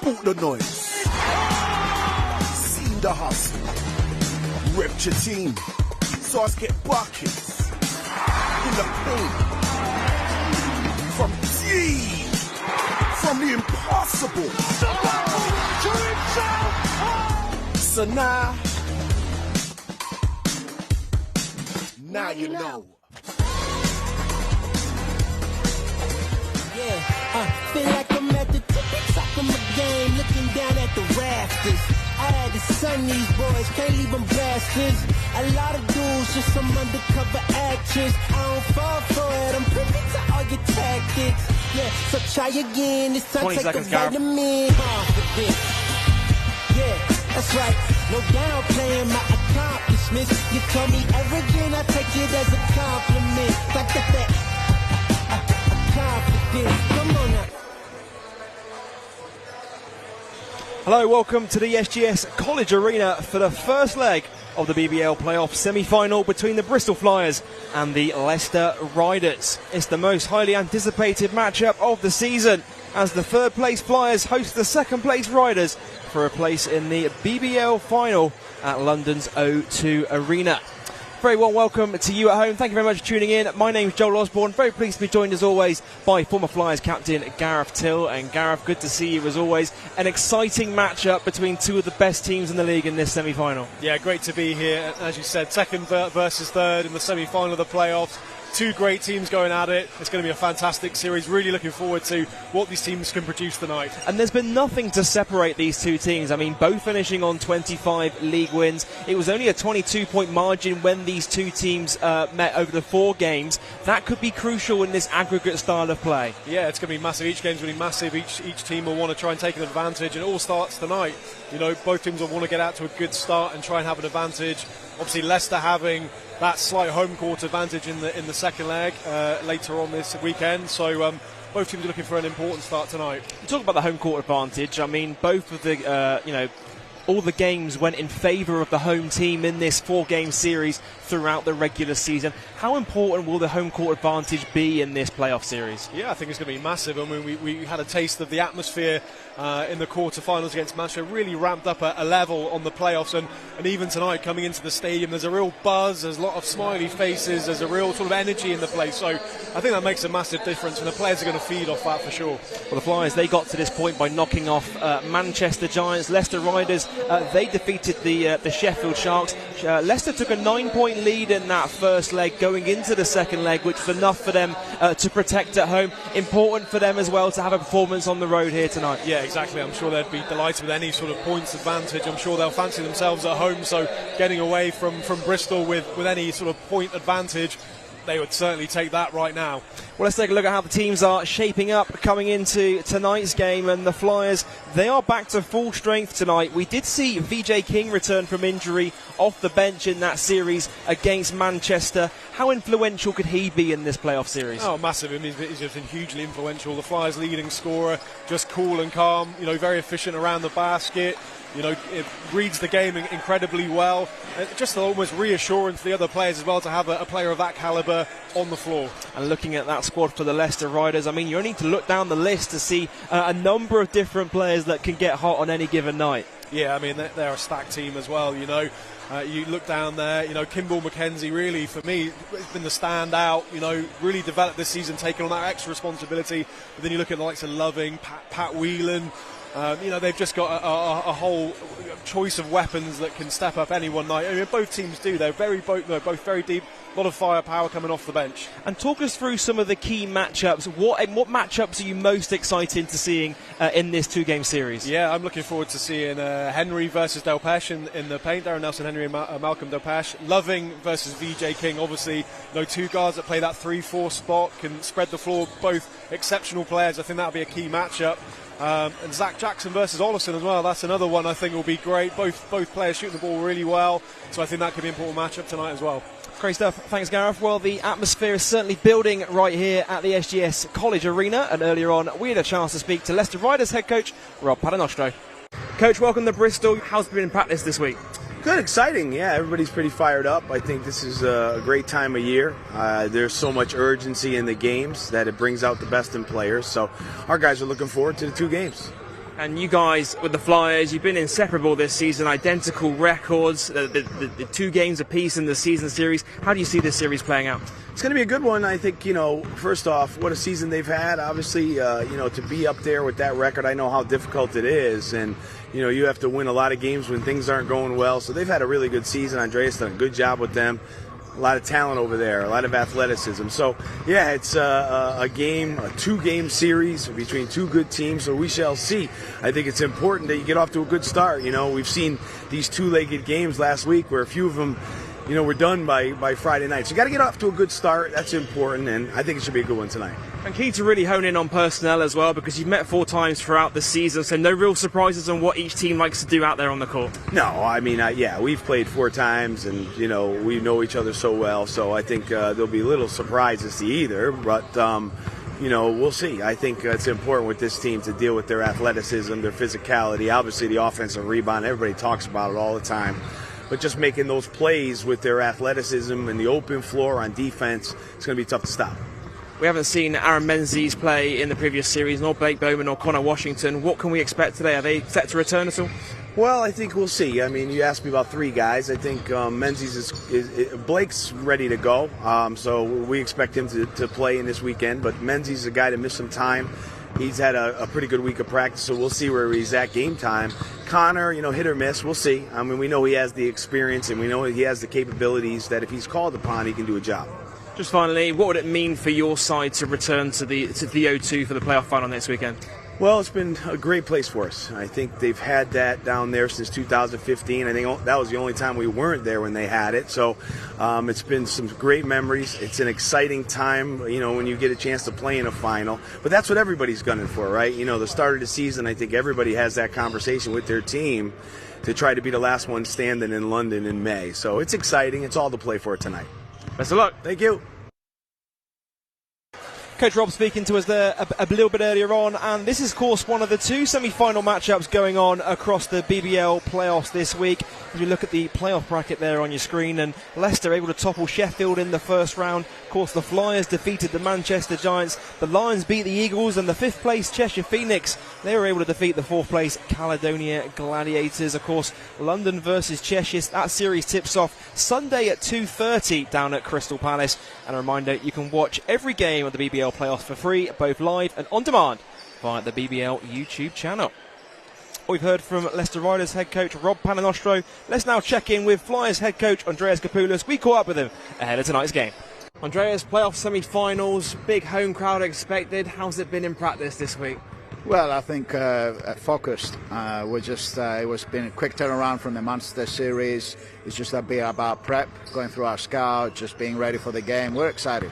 bought the noise, seen the hustle, ripped your team, saw us get buckets in the paint, from deep, from the impossible. So now you know. Feel like I'm at the tippy top of my game, looking down at the rafters. I had to sun these boys, can't leave them bastards. A lot of dudes, just some undercover actors. I don't fall for it, I'm privy to all your tactics. Yeah, so try again, this time take a vitamin. Confidence. Yeah, that's right, no downplaying my accomplishments. You call me arrogant, I take it as a compliment. I got that confidence, come on now. Hello, welcome to the SGS College Arena for the first leg of the BBL Play-off Semi-final between the Bristol Flyers and the Leicester Riders. It's the most highly anticipated matchup of the season as the third place Flyers host the second place Riders for a place in the BBL final at London's O2 Arena. Very well, welcome to you at home. Thank you very much for tuning in. My name is Joel Osborne. Very pleased to be joined as always by former Flyers captain Gareth Till. And Gareth, good to see you as always. An exciting matchup between two of the best teams in the league in this semi-final. Yeah, great to be here. As you said, second versus third in the semi-final of the playoffs. Two great teams going at it. It's going to be a fantastic series. Really looking forward to what these teams can produce tonight. And there's been nothing to separate these two teams. I mean, both finishing on 25 league wins. It was only a 22-point margin when these two teams met over the 4 games. That could be crucial in this aggregate style of play. Yeah, it's going to be massive. Each game's going to be massive. Each team will want to try and take an advantage, and it all starts tonight. You know, both teams will want to get out to a good start and try and have an advantage. Obviously, Leicester having that slight home court advantage in the second leg later on this weekend. So both teams are looking for an important start tonight. You talk about the home court advantage. I mean, both of the all the games went in favour of the home team in this 4-game series throughout the regular season. How important will the home court advantage be in this playoff series? Yeah, I think it's going to be massive. I mean, we had a taste of the atmosphere in the quarterfinals against Manchester. Really ramped up a level on the playoffs, and even tonight coming into the stadium, there's a real buzz, there's a lot of smiley faces, there's a real sort of energy in the place. So I think that makes a massive difference, and the players are going to feed off that for sure. Well, the Flyers, they got to this point by knocking off Manchester Giants. Leicester Riders, they defeated the Sheffield Sharks. Leicester took a 9-point lead in that first leg going into the second leg, which was enough for them to protect at home. Important for them as well to have a performance on the road here tonight. Yeah, exactly. I'm sure they'd be delighted with any sort of points advantage. I'm sure they'll fancy themselves at home, so getting away from Bristol with any sort of point advantage, they would certainly take that right now. Well, let's take a look at how the teams are shaping up coming into tonight's game. And the Flyers, they are back to full strength tonight. We did see VJ King return from injury off the bench in that series against Manchester. How influential could he be in this playoff series? Oh, massive. I mean, he's just been hugely influential. The Flyers' leading scorer, just cool and calm, very efficient around the basket. It reads the game incredibly well. Just almost reassurance to the other players as well to have a player of that calibre on the floor. And looking at that squad for the Leicester Riders, I mean, you only need to look down the list to see a number of different players that can get hot on any given night. Yeah, I mean, they're a stacked team as well, you look down there, Kimball McKenzie really, for me, has been the standout, really developed this season, taking on that extra responsibility. But then you look at the likes of Loving, Pat Whelan. They've just got a whole choice of weapons that can step up any one night. I mean, both teams do. They're both very deep. A lot of firepower coming off the bench. And talk us through some of the key matchups. What matchups are you most excited to seeing in this 2-game series? Yeah, I'm looking forward to seeing Henry versus Delpeche in the paint. Darren Nelson Henry and Malcolm Delpeche. Loving versus VJ King. Obviously, two guards that play that 3-4 spot, can spread the floor. Both exceptional players. I think that'll be a key matchup. And Zach Jackson versus Olofsson as well. That's another one I think will be great. Both players shooting the ball really well. So I think that could be an important matchup tonight as well. Great stuff. Thanks, Gareth. Well, the atmosphere is certainly building right here at the SGS College Arena. And earlier on, we had a chance to speak to Leicester Riders head coach Rob Paternostro. Coach, welcome to Bristol. How's it been in practice this week? Good, exciting. Yeah, everybody's pretty fired up. I think this is a great time of year. There's so much urgency in the games that it brings out the best in players. So our guys are looking forward to the 2 games. And you guys with the Flyers, you've been inseparable this season, identical records, the 2 games apiece in the season series. How do you see this series playing out? It's going to be a good one. I think, first off, what a season they've had. Obviously, to be up there with that record, I know how difficult it is. And, you have to win a lot of games when things aren't going well. So they've had a really good season. Andreas done a good job with them. A lot of talent over there, a lot of athleticism. So, yeah, it's a 2-game series between 2 good teams, so we shall see. I think it's important that you get off to a good start. We've seen these 2-legged games last week where a few of them, were done by Friday night. So you got to get off to a good start. That's important, and I think it should be a good one tonight. And key to really hone in on personnel as well, because you've met 4 times throughout the season, so no real surprises on what each team likes to do out there on the court. No, I mean, we've played 4 times, and, we know each other so well, so I think there'll be little surprises to either, but, we'll see. I think it's important with this team to deal with their athleticism, their physicality, obviously the offensive rebound. Everybody talks about it all the time. But just making those plays with their athleticism and the open floor on defense, it's going to be tough to stop. We haven't seen Aaron Menzies play in the previous series, nor Blake Bowman nor Connor Washington. What can we expect today? Are they set to return at all? Well, I think we'll see. I mean, you asked me about 3 guys. I think Menzies Blake's ready to go, so we expect him to play in this weekend. But Menzies is a guy that missed some time. He's had a pretty good week of practice, so we'll see where he's at game time. Connor, hit or miss, we'll see. I mean, we know he has the experience, and we know he has the capabilities that if he's called upon, he can do a job. Just finally, what would it mean for your side to return to the O2 for the playoff final next weekend? Well, it's been a great place for us. I think they've had that down there since 2015. I think that was the only time we weren't there when they had it. So it's been some great memories. It's an exciting time, when you get a chance to play in a final. But that's what everybody's gunning for, right? The start of the season, I think everybody has that conversation with their team to try to be the last one standing in London in May. So it's exciting. It's all to play for tonight. Best of luck. Thank you. Coach Rob speaking to us there a little bit earlier on, and this is, of course, one of the 2 semi-final matchups going on across the BBL playoffs this week. As you look at the playoff bracket there on your screen, and Leicester able to topple Sheffield in the first round. Of course, the Flyers defeated the Manchester Giants. The Lions beat the Eagles, and the 5th place Cheshire Phoenix, they were able to defeat the 4th place Caledonia Gladiators. Of course, London versus Cheshire, that series tips off Sunday at 2:30 down at Crystal Palace. And a reminder, you can watch every game of the BBL playoffs for free, both live and on demand via the BBL YouTube channel. We've heard from Leicester Riders head coach Rob Paninostro. Let's now check in with Flyers head coach Andreas Kapoulas. We caught up with him ahead of tonight's game. Andreas, playoff semi-finals, big home crowd expected. How's it been in practice this week? Well, I think focused. It was been a quick turnaround from the Manchester series. It's just a bit about prep, going through our scout, just being ready for the game. We're excited.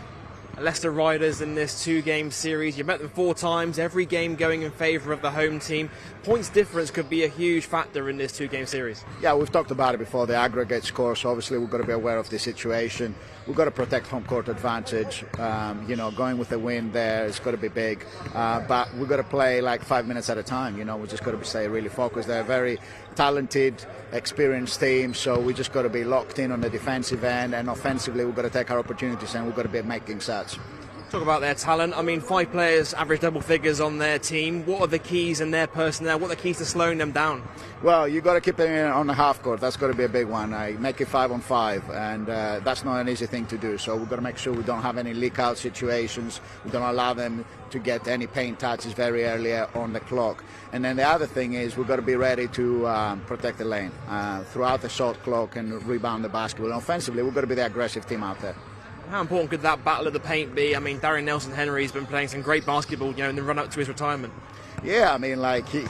Leicester Riders in this 2-game series. You've met them 4 times, every game going in favour of the home team. Points difference could be a huge factor in this 2-game series. Yeah, we've talked about it before, the aggregate score, so obviously we've got to be aware of the situation. We've got to protect home court advantage. Going with the win there, it's got to be big. But we've got to play like 5 minutes at a time. We just got to stay really focused. They're a very talented, experienced team, so we just got to be locked in on the defensive end, and offensively we've got to take our opportunities and we've got to be making sets. Talk about their talent. I mean, 5 players average double figures on their team. What are the keys in their personnel? What are the keys to slowing them down? Well, you got to keep them on the half court. That's got to be a big one. Make it 5-on-5, and that's not an easy thing to do. So we've got to make sure we don't have any leak-out situations. We don't allow them to get any paint touches very early on the clock. And then the other thing is we've got to be ready to protect the lane throughout the shot clock and rebound the basketball. And offensively, we've got to be the aggressive team out there. How important could that battle of the paint be? I mean, Darian Nelson-Henry's been playing some great basketball, in the run-up to his retirement. Yeah, I mean,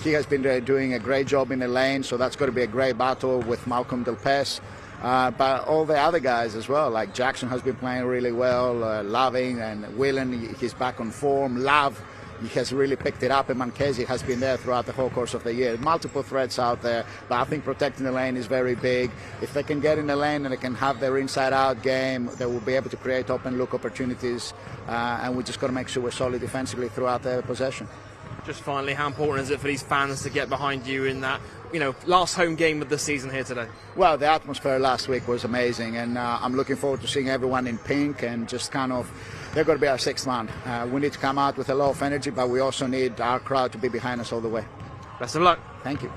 he has been doing a great job in the lane, so that's got to be a great battle with Malcolm Delpes. But all the other guys as well, like Jackson has been playing really well, Loving and Whelan, he's back on form. Love, he has really picked it up, and Mankesi has been there throughout the whole course of the year. Multiple threats out there, but I think protecting the lane is very big. If they can get in the lane and they can have their inside-out game, they will be able to create open-look opportunities, and we just got to make sure we're solid defensively throughout their possession. Just finally, how important is it for these fans to get behind you in that, last home game of the season here today? Well, the atmosphere last week was amazing, and I'm looking forward to seeing everyone in pink and just they're going to be our 6th man. We need to come out with a lot of energy, but we also need our crowd to be behind us all the way. Best of luck. Thank you.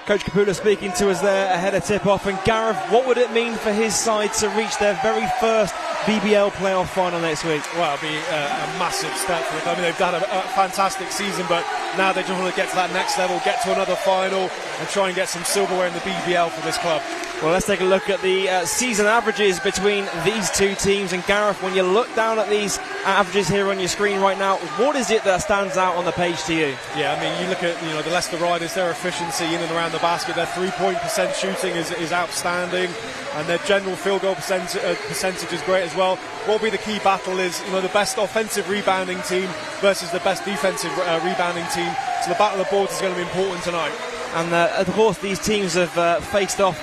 Coach Kapula speaking to us there ahead of tip-off. And Gareth, what would it mean for his side to reach their very first BBL Play-off final next week? Well, it'll be a massive step for them. I mean, they've done a fantastic season, but now they just want to get to that next level, get to another final, and try and get some silverware in the BBL for this club. Well, let's take a look at the season averages between these two teams. And Gareth, when you look down at these averages here on your screen right now, what is it that stands out on the page to you? Yeah, I mean, you look at the Leicester Riders, their efficiency in and around the basket, their 3-point percent shooting is outstanding, and their general field goal percentage is great as well. What will be the key battle is the best offensive rebounding team versus the best defensive rebounding team. So the battle of the boards is going to be important tonight. And of course, these teams have faced off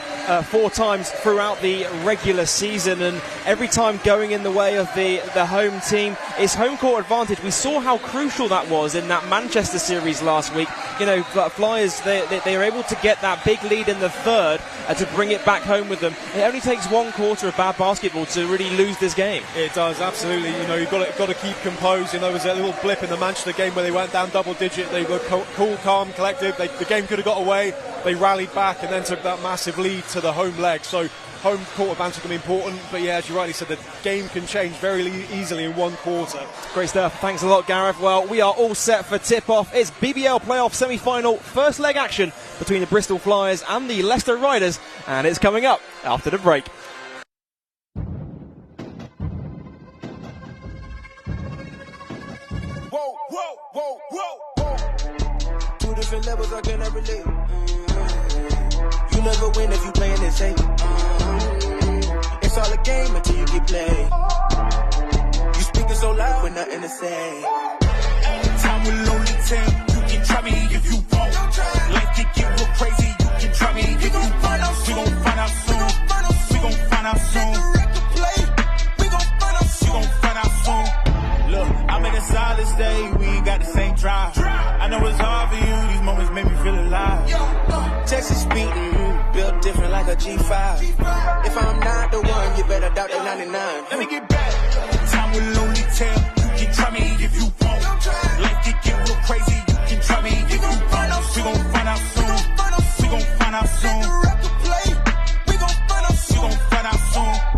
4 times throughout the regular season, and every time going in the way of the home team. It's home court advantage. We saw how crucial that was in that Manchester series last week. Flyers, they are able to get that big lead in the third to bring it back home with them. It only takes 1 quarter of bad basketball to really lose this game. It does, absolutely. You've got to keep composed. There was a little blip in the Manchester game where they went down double digit. They were cool, calm, collected. The game could have got away. They rallied back and then took that massive lead to the home leg. So home court advantage can be important, but yeah, as you rightly said, the game can change very easily in 1 quarter. Great stuff. Thanks a lot, Gareth. Well, we are all set for tip-off. It's BBL Play-off Semi-final, first leg action between the Bristol Flyers and the Leicester Riders, and it's coming up after the break. Whoa, whoa, whoa, whoa, whoa. 2 different levels, I cannot relate. You never win if you playing it safe. It's all a game until you get played. You speaking so loud with nothing to say. Time will only tell. You can try me if you want. Life can get real crazy. You can try me if you want. We gon' find out soon. We gon' find out soon. We gon' find out soon. Look, I'm in a solid state. We ain't got the same drive. I know it's hard for you. These moments make me feel alive. Texas speeding, built different like a G5. If I'm not the one, you better doubt the 99. Let me get back. Time will only tell. You can try me if you want. Life can get real crazy. You can try me if you want. We gon' find out soon. We gon' find out soon. We gon' find out soon.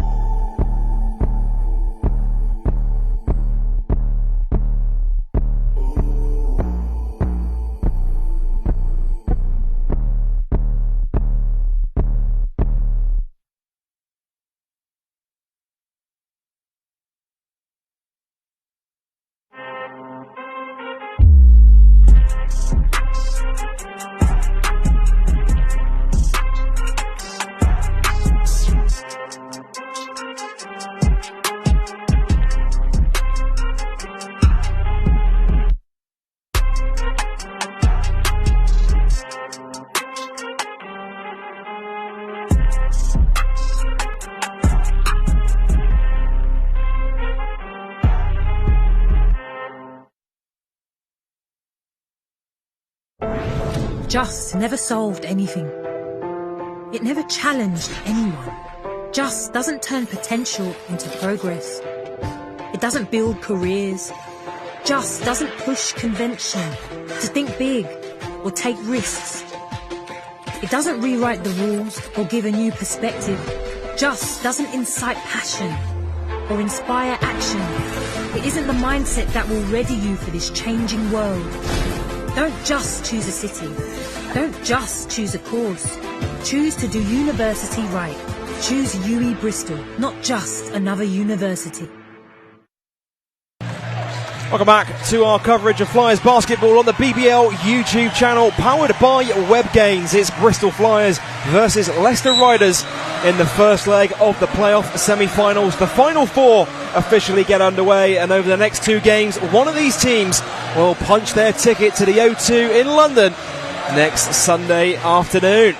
Just never solved anything. It never challenged anyone. Just doesn't turn potential into progress. It doesn't build careers. Just doesn't push convention to think big or take risks. It doesn't rewrite the rules or give a new perspective. Just doesn't incite passion or inspire action. It isn't the mindset that will ready you for this changing world. Don't just choose a city. Don't just choose a course. Choose to do university right. Choose UE Bristol, not just another university. Welcome back to our coverage of Flyers basketball on the BBL YouTube channel, powered by WebGains. It's Bristol Flyers versus Leicester Riders in the first leg of the playoff semi-finals. The final 4 officially get underway, and over the next 2 games, one of these teams will punch their ticket to the O2 in London next Sunday afternoon.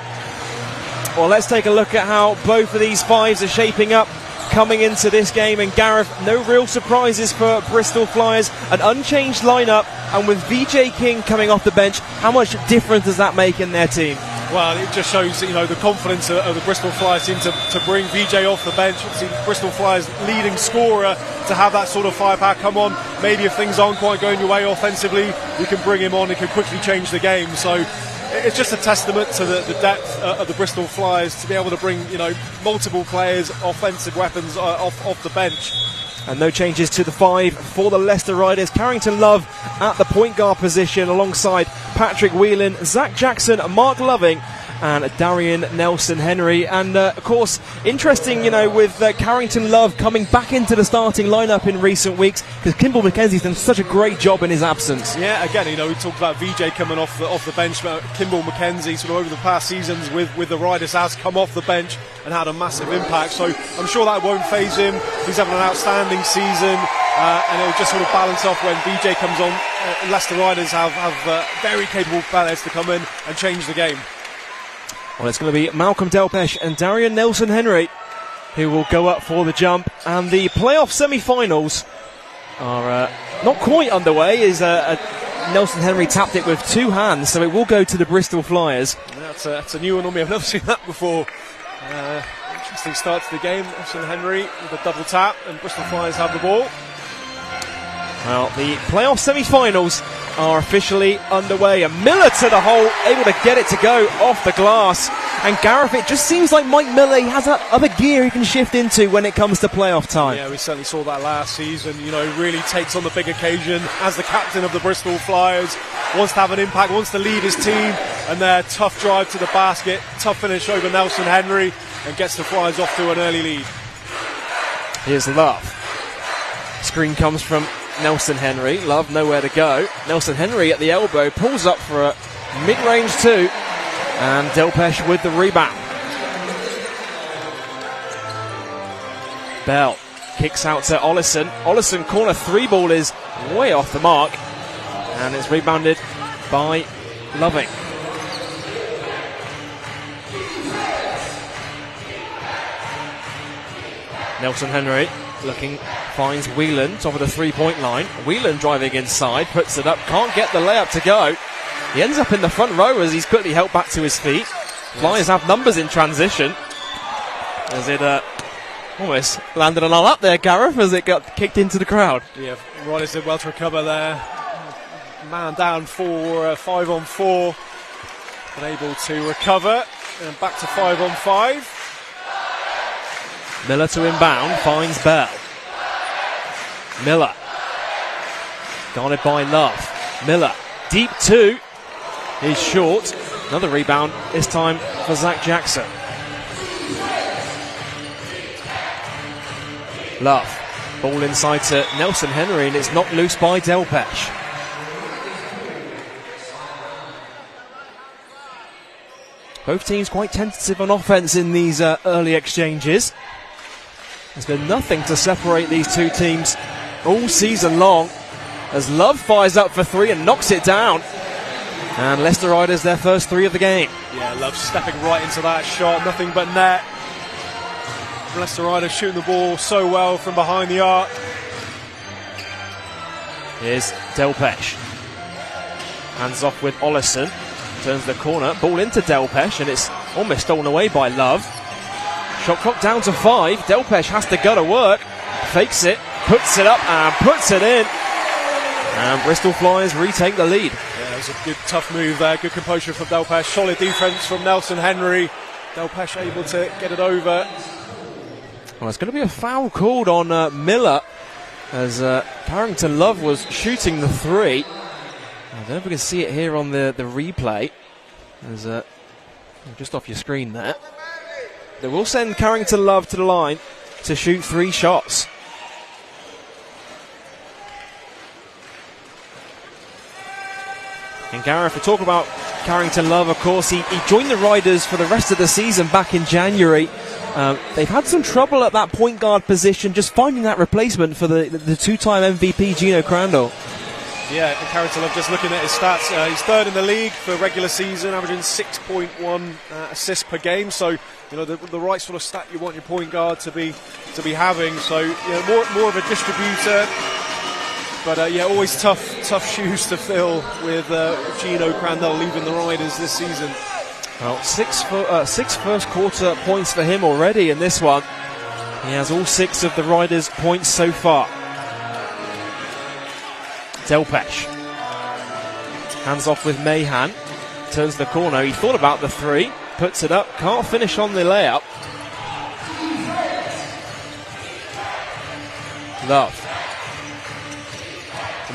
Well, let's take a look at how both of these 5s are shaping up coming into this game. And Gareth, no real surprises for Bristol Flyers, an unchanged lineup, and with VJ King coming off the bench, how much difference does that make in their team? Well, it just shows, you know, the confidence of the Bristol Flyers team to bring VJ off the bench. Obviously, Bristol Flyers leading scorer, to have that sort of firepower come on. Maybe if things aren't quite going your way offensively, you can bring him on. It can quickly change the game. So it's just a testament to the depth of the Bristol Flyers to be able to bring, you know, multiple players, offensive weapons off the bench. And no changes to the 5 for the Leicester Riders. Carrington Love at the point guard position alongside Patrick Whelan, Zach Jackson, Mark Loving and Darian Nelson-Henry. And of course, interesting, you know, with Carrington Love coming back into the starting lineup in recent weeks, because Kimball McKenzie's done such a great job in his absence. Yeah, again, you know, we talked about VJ coming off the bench, but Kimball McKenzie sort of over the past seasons with the Riders has come off the bench and had a massive impact. So I'm sure that won't faze him. He's having an outstanding season, and it'll just sort of balance off when VJ comes on. Leicester Riders have very capable players to come in and change the game. Well, it's going to be Malcolm Delpesh and Darian Nelson-Henry who will go up for the jump. And the playoff semi-finals are not quite underway, as Nelson-Henry tapped it with 2 hands, so it will go to the Bristol Flyers. That's a new one on me. I've never seen that before. Interesting start to the game. Nelson-Henry with a double tap, and Bristol Flyers have the ball. Well, the playoff semi-finals are officially underway, and Miller to the hole, able to get it to go off the glass. And Gareth, it just seems like Mike Miller, he has that other gear he can shift into when it comes to playoff time. Yeah, we certainly saw that last season. You know, really takes on the big occasion as the captain of the Bristol Flyers, wants to have an impact, wants to lead his team, and their tough drive to the basket, tough finish over Nelson-Henry, and gets the Flyers off to an early lead. Here's Love. Screen comes from Nelson-Henry. Love nowhere to go. Nelson-Henry at the elbow, pulls up for a mid-range 2, and Delpesh with the rebound. Bell kicks out to Ollison. Ollison corner 3 ball is way off the mark, and it's rebounded by Loving. Nelson-Henry looking, finds Whelan, top of the 3-point line. Whelan driving inside, puts it up, can't get the layup to go. He ends up in the front row as he's quickly helped back to his feet. Flyers have numbers in transition. As it almost landed on all up there, Gareth, as it got kicked into the crowd. Yeah, Riders did well to recover there. Man down for 5-on-4. Unable to recover, and back to 5-on-5. Miller to inbound, finds Bell. Miller, guarded by Love. Miller, deep 2, is short. Another rebound, this time for Zach Jackson. Love, ball inside to Nelson-Henry, and it's knocked loose by Delpesh. Both teams quite tentative on offense in these early exchanges. There's been nothing to separate these two teams all season long, as Love fires up for 3 and knocks it down. And Leicester Riders their first 3 of the game. Yeah, Love stepping right into that shot, nothing but net. Leicester Riders shooting the ball so well from behind the arc. Here's Delpesh. Hands off with Ollison. Turns the corner, ball into Delpesh, and it's almost stolen away by Love. Shot clock down to 5. Delpesh has to go to work. Fakes it, puts it up, and puts it in. And Bristol Flyers retake the lead. Yeah, it was a good, tough move there. Good composure from Delpesh. Solid defense from Nelson-Henry. Delpesh able to get it over. Well, it's going to be a foul called on Miller, as Carrington Love was shooting the 3. I don't know if we can see it here on the replay. There's just off your screen there. They will send Carrington Love to the line to shoot 3 shots. And Gareth, we talk about Carrington Love, of course, he joined the Riders for the rest of the season back in January. They've had some trouble at that point guard position, just finding that replacement for the 2-time MVP Gino Crandall. Yeah, Carrington Love, just looking at his stats, he's 3rd in the league for regular season, averaging 6.1 assists per game. So, you know, the right sort of stat you want your point guard to be having. So, you know, more of a distributor. But yeah, always tough shoes to fill with Gino Crandall leaving the Riders this season. Well, six first quarter points for him already in this one. He has all 6 of the Riders' points so far. Delpesh. Hands off with Mahan. Turns the corner. He thought about the 3. Puts it up. Can't finish on the layup. Love.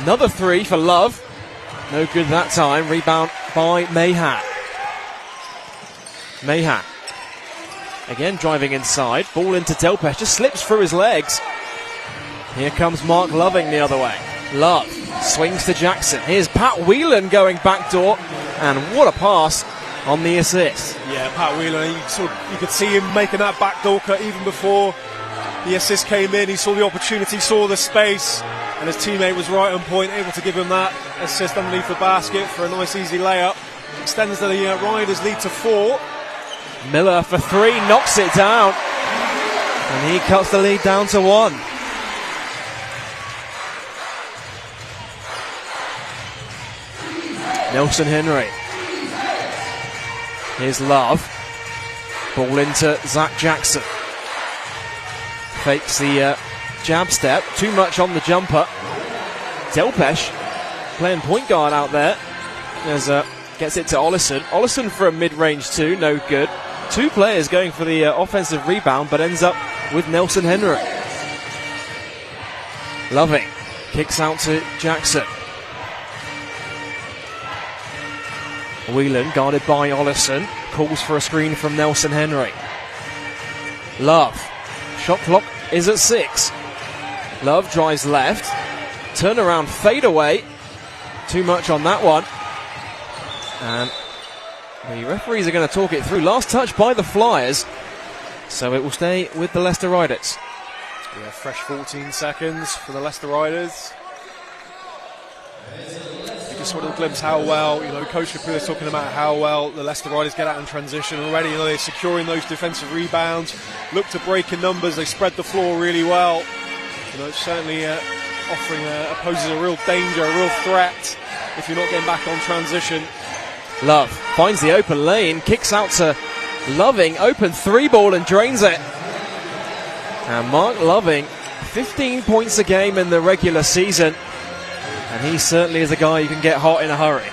Another 3 for Love. No good that time. Rebound by Mahan. Mahan. Again driving inside. Ball into Delpesh. Just slips through his legs. Here comes Mark Loving the other way. Love swings to Jackson. Here's Pat Whelan going backdoor. And what a pass on the assist. Yeah, Pat Whelan, you could see him making that backdoor cut even before the assist came in. He saw the opportunity, saw the space, and his teammate was right on point, able to give him that assist underneath the basket for a nice easy layup. Extends the Riders lead to 4. Miller for 3, knocks it down, and he cuts the lead down to 1. Nelson Henry. Here's Love. Ball into Zach Jackson. Fakes the jab step. Too much on the jumper. Delpesh playing point guard out there. Gets it to Ollison. Ollison for a mid-range 2. No good. 2 players going for the offensive rebound, but ends up with Nelson Henry. Loving. Kicks out to Jackson. Whelan guarded by Ollison. Calls for a screen from Nelson Henry. Love. Shot clock is at 6. Love drives left. Turnaround fade away. Too much on that one. And the referees are going to talk it through. Last touch by the Flyers. So it will stay with the Leicester Riders. Yeah, fresh 14 seconds for the Leicester Riders. You just sort of glimpse how well, Coach Capula is talking about how well the Leicester Riders get out in transition already. They're securing those defensive rebounds, look to break in numbers, they spread the floor really well. It's certainly poses a real danger, a real threat if you're not getting back on transition. Love finds the open lane, kicks out to Loving, open 3 ball and drains it. And Mark Loving, 15 points a game in the regular season. And he certainly is a guy you can get hot in a hurry.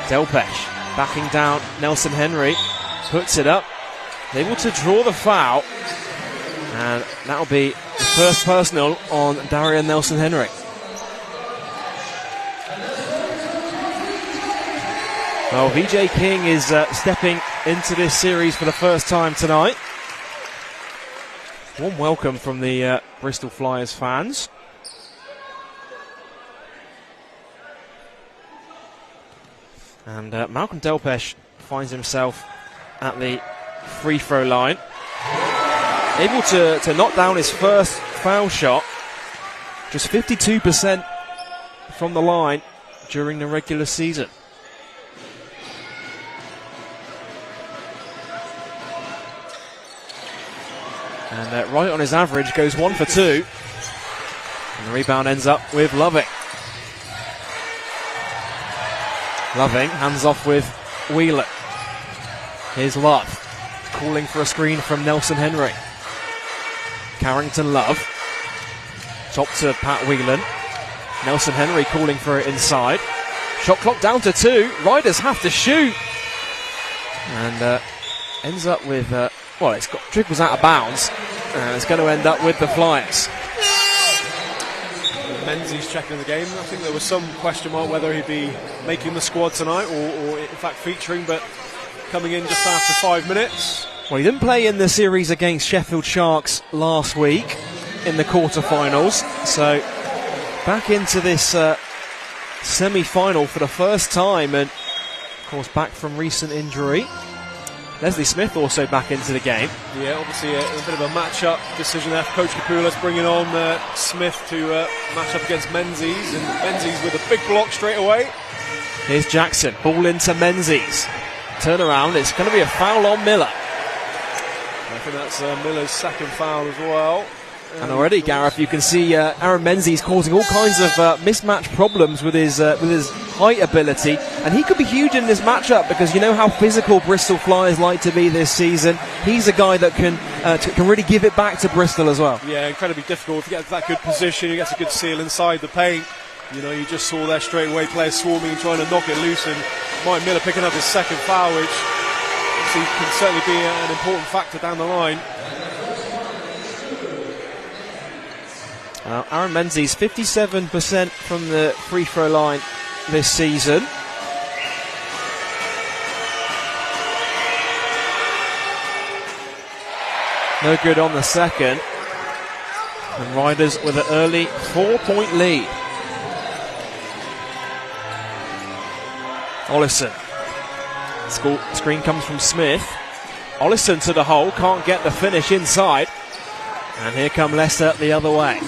Delpesh backing down Nelson Henry. Puts it up. Able to draw the foul. And that'll be the first personal on Darian Nelson Henry. Well, VJ King is stepping into this series for the first time tonight. Warm welcome from the Bristol Flyers fans. And Malcolm Delpesh finds himself at the free throw line. Able to knock down his first foul shot. Just 52% from the line during the regular season. And right on his average, goes 1 for 2. And the rebound ends up with Loving. Loving hands off with Whelan. Here's Love, calling for a screen from Nelson Henry. Carrington Love. Top to Pat Whelan. Nelson Henry calling for it inside. Shot clock down to 2. Riders have to shoot. And ends up with, it's got triples out of bounds. And it's going to end up with the Flyers. Menzies checking the game. I think there was some question mark whether he'd be making the squad tonight or in fact featuring, but coming in just after 5 minutes. Well, he didn't play in the series against Sheffield Sharks last week in the quarterfinals, so back into this semi-final for the first time, and of course back from recent injury. Leslie Smith also back into the game. Yeah, obviously a bit of a match-up decision there. Coach Capula's bringing on Smith to match up against Menzies, and Menzies with a big block straight away. Here's Jackson, ball into Menzies. Turn around, it's going to be a foul on Miller. I think that's Miller's second foul as well. And already, Gareth, you can see Aaron Menzies causing all kinds of mismatch problems with his height ability, and he could be huge in this matchup because you know how physical Bristol Flyers like to be this season. He's a guy that can really give it back to Bristol as well. Yeah, incredibly difficult. If he gets that good position, he gets a good seal inside the paint. You know, you just saw there straight away players swarming and trying to knock it loose, and Mike Miller picking up his second foul, which can certainly be an important factor down the line. Aaron Menzies, 57% from the free throw line this season. No good on the second. And Riders with an early 4-point lead. Ollison. Screen comes from Smith. Ollison to the hole, can't get the finish inside. And here come Leicester the other way.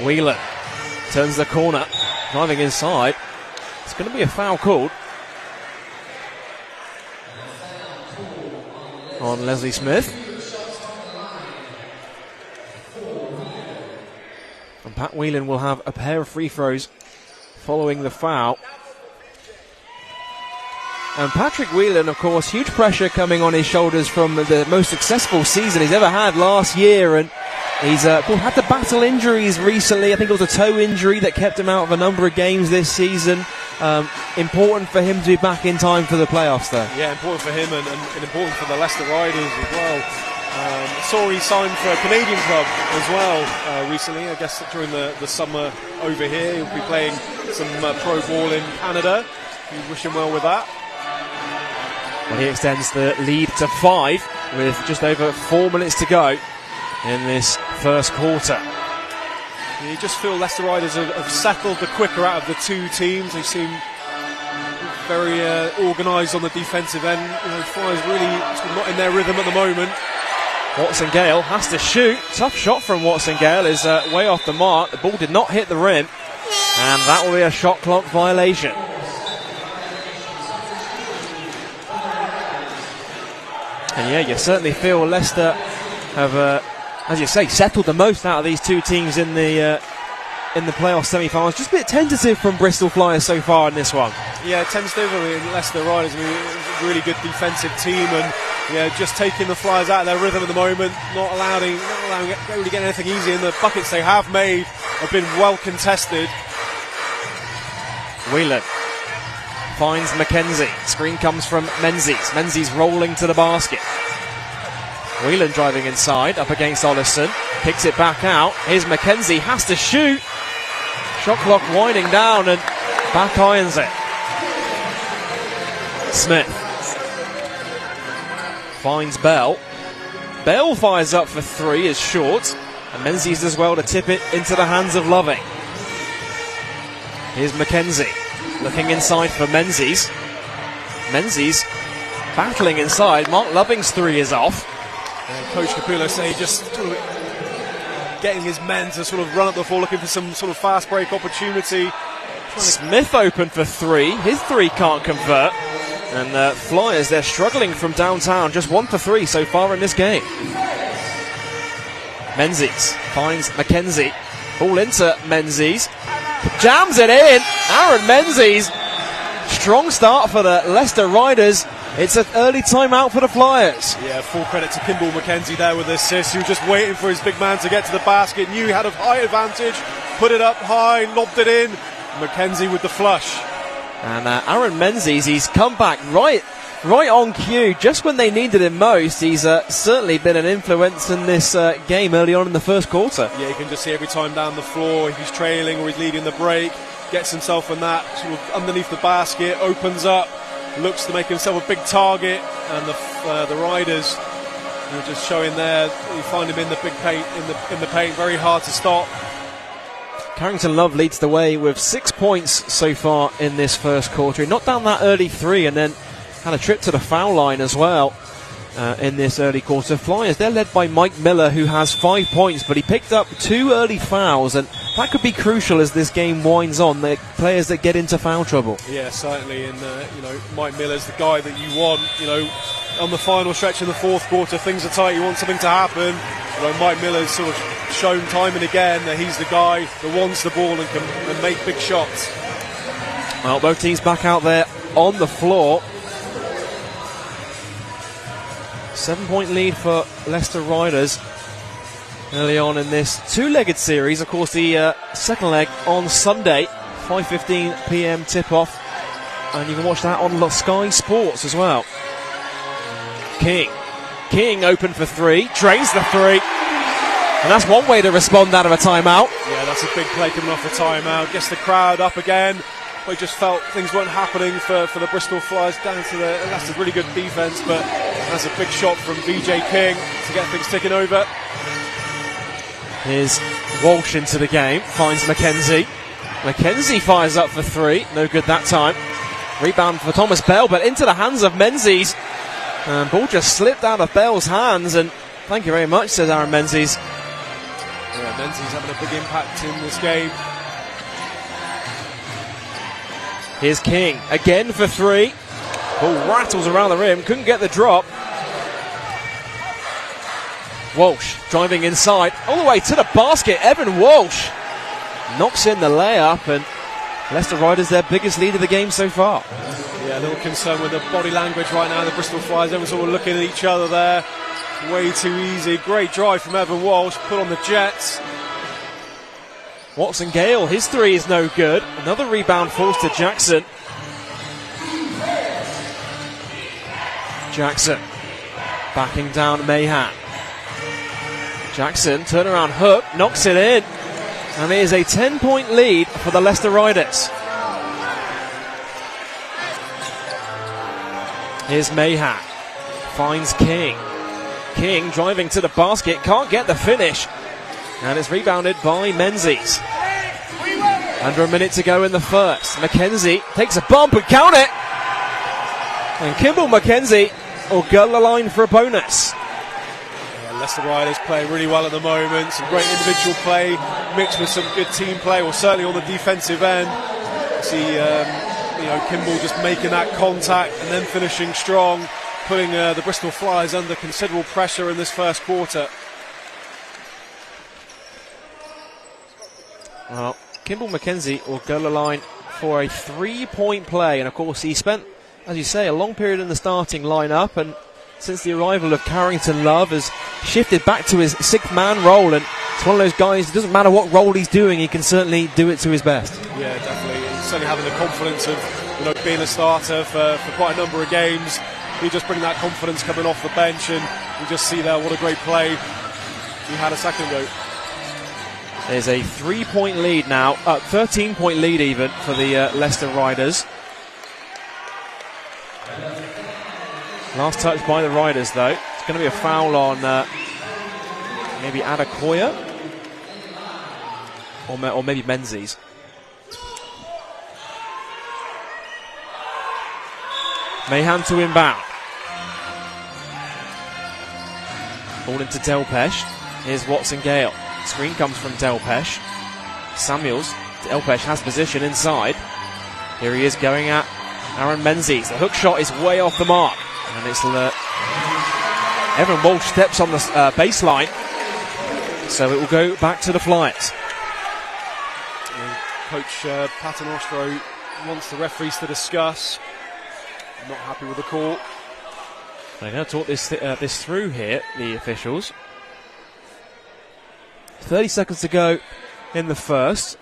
Whelan turns the corner, driving inside. It's going to be a foul called on Leslie Smith. And Pat Whelan will have a pair of free throws following the foul. And Patrick Whelan, of course, huge pressure coming on his shoulders from the most successful season he's ever had last year, and he's had to battle injuries recently. I think it was a toe injury that kept him out of a number of games this season. Important for him to be back in time for the playoffs, though. Yeah, important for him and important for the Leicester Riders as well. Saw he signed for a Canadian club as well recently. I guess during the summer over here, he'll be playing some pro ball in Canada. We wish him well with that. Well, he extends the lead to 5 with just over 4 minutes to go in this first quarter. You just feel Leicester Riders have settled the quicker out of the two teams. They seem very organised on the defensive end. You know, Flyers really sort of not in their rhythm at the moment. Watson-Gale has to shoot. Tough shot from Watson-Gale is way off the mark. The ball did not hit the rim, and that will be a shot clock violation. And yeah, you certainly feel Leicester have, as you say, settled the most out of these two teams in the playoff semi-finals. Just a bit tentative from Bristol Flyers so far in this one. Yeah, tentative. I mean, Leicester Riders, a really good defensive team, and yeah, just taking the Flyers out of their rhythm at the moment, not allowing really getting anything easy. And the buckets they have made have been well contested. Whelan finds McKenzie. Screen comes from Menzies. Menzies rolling to the basket. Whelan driving inside, up against Ollison. Picks it back out. Here's McKenzie, has to shoot. Shot clock winding down and back irons it. Smith finds Bell. Bell fires up for 3, is short. And Menzies does well to tip it into the hands of Loving. Here's McKenzie. Looking inside for Menzies. Menzies battling inside. Mark Loving's 3 is off. Coach Capullo say just sort of getting his men to sort of run up the floor, looking for some sort of fast break opportunity. Smith open for 3. His 3 can't convert. And Flyers, they're struggling from downtown. Just 1 for 3 so far in this game. Menzies finds McKenzie. Ball into Menzies. Jams it in. Aaron Menzies. Strong start for the Leicester Riders. It's an early timeout for the Flyers. Yeah, full credit to Kimball McKenzie there with the assist. He was just waiting for his big man to get to the basket. Knew he had a high advantage. Put it up high, lobbed it in. McKenzie with the flush. And Aaron Menzies, he's come back right on cue, just when they needed him most. He's certainly been an influence in this game early on in the first quarter. Yeah, you can just see every time down the floor, if he's trailing or he's leading the break, gets himself in that sort of underneath the basket, opens up, looks to make himself a big target, and the Riders just showing there. You find him in the big paint, in the paint, very hard to stop. Carrington Love leads the way with 6 points so far in this first quarter. He knocked down that early 3 and then had a trip to the foul line as well in this early quarter. Flyers, they're led by Mike Miller, who has 5 points, but he picked up 2 early fouls, and that could be crucial as this game winds on. The players that get into foul trouble. Yeah, certainly. And Mike Miller's the guy that you want. On the final stretch in the fourth quarter, things are tight. You want something to happen. Mike Miller's sort of shown time and again that he's the guy that wants the ball and can make big shots. Well, both teams back out there on the floor. 7-point lead for Leicester Riders early on in this two-legged series. Of course, the second leg on Sunday, 5:15 p.m. tip-off. And you can watch that on Sky Sports as well. King open for three, drains the three. And that's one way to respond out of a timeout. Yeah, that's a big play coming off a timeout. Gets the crowd up again. We just felt things weren't happening for the Bristol Flyers down to the Leicester's really good defence, but that's a big shot from VJ King to get things ticking over. Here's Walsh into the game, finds McKenzie. McKenzie fires up for three, no good that time. Rebound for Thomas Bell, but into the hands of Menzies. And ball just slipped out of Bell's hands, and thank you very much, says Aaron Menzies. Yeah, Menzies having a big impact in this game. Here's King, again for three. Ball rattles around the rim, couldn't get the drop. Walsh driving inside, all the way to the basket. Evan Walsh knocks in the layup, and Leicester Riders their biggest lead of the game so far. Yeah, a little concern with the body language right now. The Bristol Flyers, everyone's sort of looking at each other there. Way too easy. Great drive from Evan Walsh, put on the Jets. Watson Gale, his three is no good. Another rebound falls to Jackson. Jackson backing down Mahan. Jackson, turnaround hook, knocks it in. And it is a 10-point lead for the Leicester Riders. Here's Mahan. Finds King. King driving to the basket, can't get the finish. And it's rebounded by Menzies. Under a minute to go in the first. McKenzie takes a bump and count it. And Kimball McKenzie will go the line for a bonus. Leicester Riders playing really well at the moment. Some great individual play mixed with some good team play, or certainly on the defensive end. See, Kimball just making that contact and then finishing strong, putting the Bristol Flyers under considerable pressure in this first quarter. Well, Kimball McKenzie will go the line for a 3-point play, and of course he spent, as you say, a long period in the starting lineup, and since the arrival of Carrington Love has shifted back to his sixth-man role, and it's one of those guys, it doesn't matter what role he's doing, he can certainly do it to his best. Yeah, definitely. He's certainly having the confidence of being a starter for quite a number of games. He just bring that confidence coming off the bench, and you just see there what a great play he had a second ago. There's a 3-point lead now, 13-point lead even for the Leicester Riders. Last touch by the Riders, though. It's going to be a foul on maybe Adekoya or maybe Menzies. Mahan to inbound. Ball into Delpesh. Here's Watson Gale. Screen comes from Delpesh. Samuels. Delpesh has position inside. Here he is going at Aaron Menzies. The hook shot is way off the mark. And it's Evan Walsh steps on the baseline, so it will go back to the Flyers. And Coach Paternostro wants the referees to discuss. Not happy with the call. They're going to talk this through here, the officials. 30 seconds to go in the first.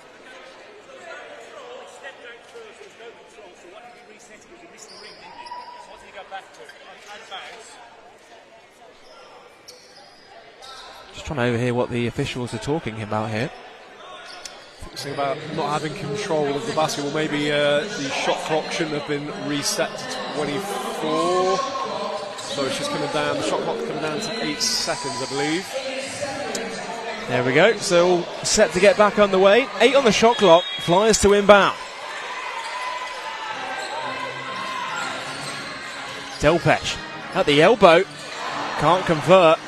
Just trying to overhear what the officials are talking about here. Something about not having control of the basketball. Maybe the shot clock shouldn't have been reset to 24. So it's just coming down. The shot clock coming down to 8 seconds, I believe. There we go. So all set to get back underway. 8 on the shot clock. Flyers to inbound. Delpesh at the elbow. Can't convert.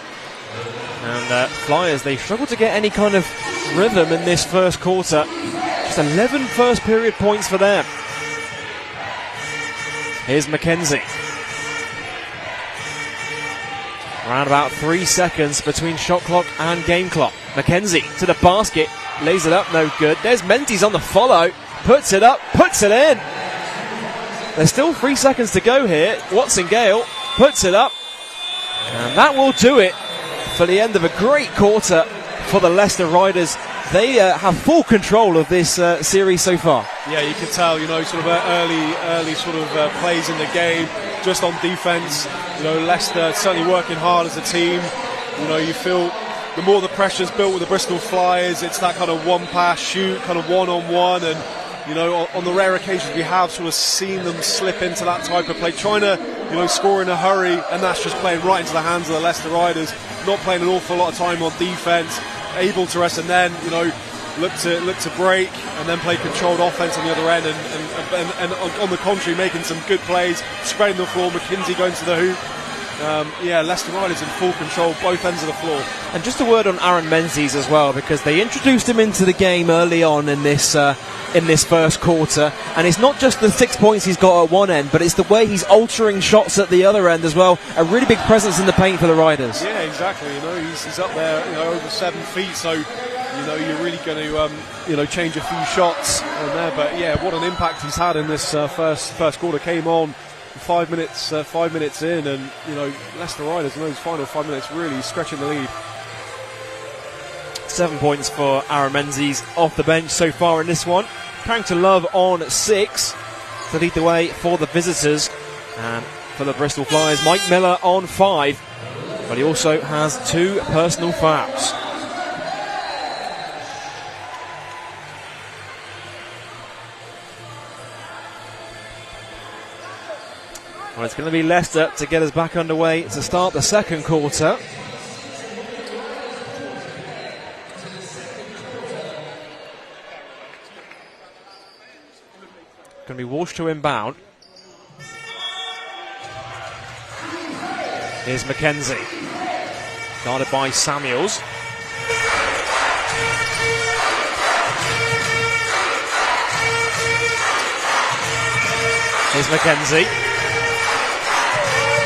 And Flyers, they struggle to get any kind of rhythm in this first quarter. Just 11 first period points for them. Here's McKenzie. Around about 3 seconds between shot clock and game clock. McKenzie to the basket. Lays it up, no good. There's Menzies on the follow. Puts it up, puts it in. There's still 3 seconds to go here. Watson Gale puts it up, and that will do it for the end of a great quarter for the Leicester Riders. They have full control of this series so far. Yeah, you can tell, sort of early sort of plays in the game, just on defence. Leicester certainly working hard as a team. You feel the more the pressure's built with the Bristol Flyers, it's that kind of one-pass shoot, kind of one-on-one, and on the rare occasions we have sort of seen them slip into that type of play, trying to score in a hurry, and that's just playing right into the hands of the Leicester Riders, not playing an awful lot of time on defence, able to rest, and then look to break and then play controlled offence on the other end, and on the contrary making some good plays, spreading the floor, McKenzie going to the hoop. Leicester Riders in full control, both ends of the floor. And just a word on Aaron Menzies as well, because they introduced him into the game early on in this first quarter, and it's not just the 6 points he's got at one end, but it's the way he's altering shots at the other end as well. A really big presence in the paint for the Riders. Yeah, exactly. He's up there, over 7 feet, so you're really going to change a few shots on there. But yeah, what an impact he's had in this first quarter. Came on 5 minutes in, and Leicester Riders in those final 5 minutes really stretching the lead. 7 points for Aaron Menzies off the bench so far in this one. Carrington Love on 6 to lead the way for the visitors, and for the Bristol Flyers, Mike Miller on 5, but he also has 2 personal fouls. Well, it's going to be Leicester to get us back underway to start the second quarter. Going to be Walsh to inbound. Here's McKenzie, guarded by Samuels. Here's McKenzie,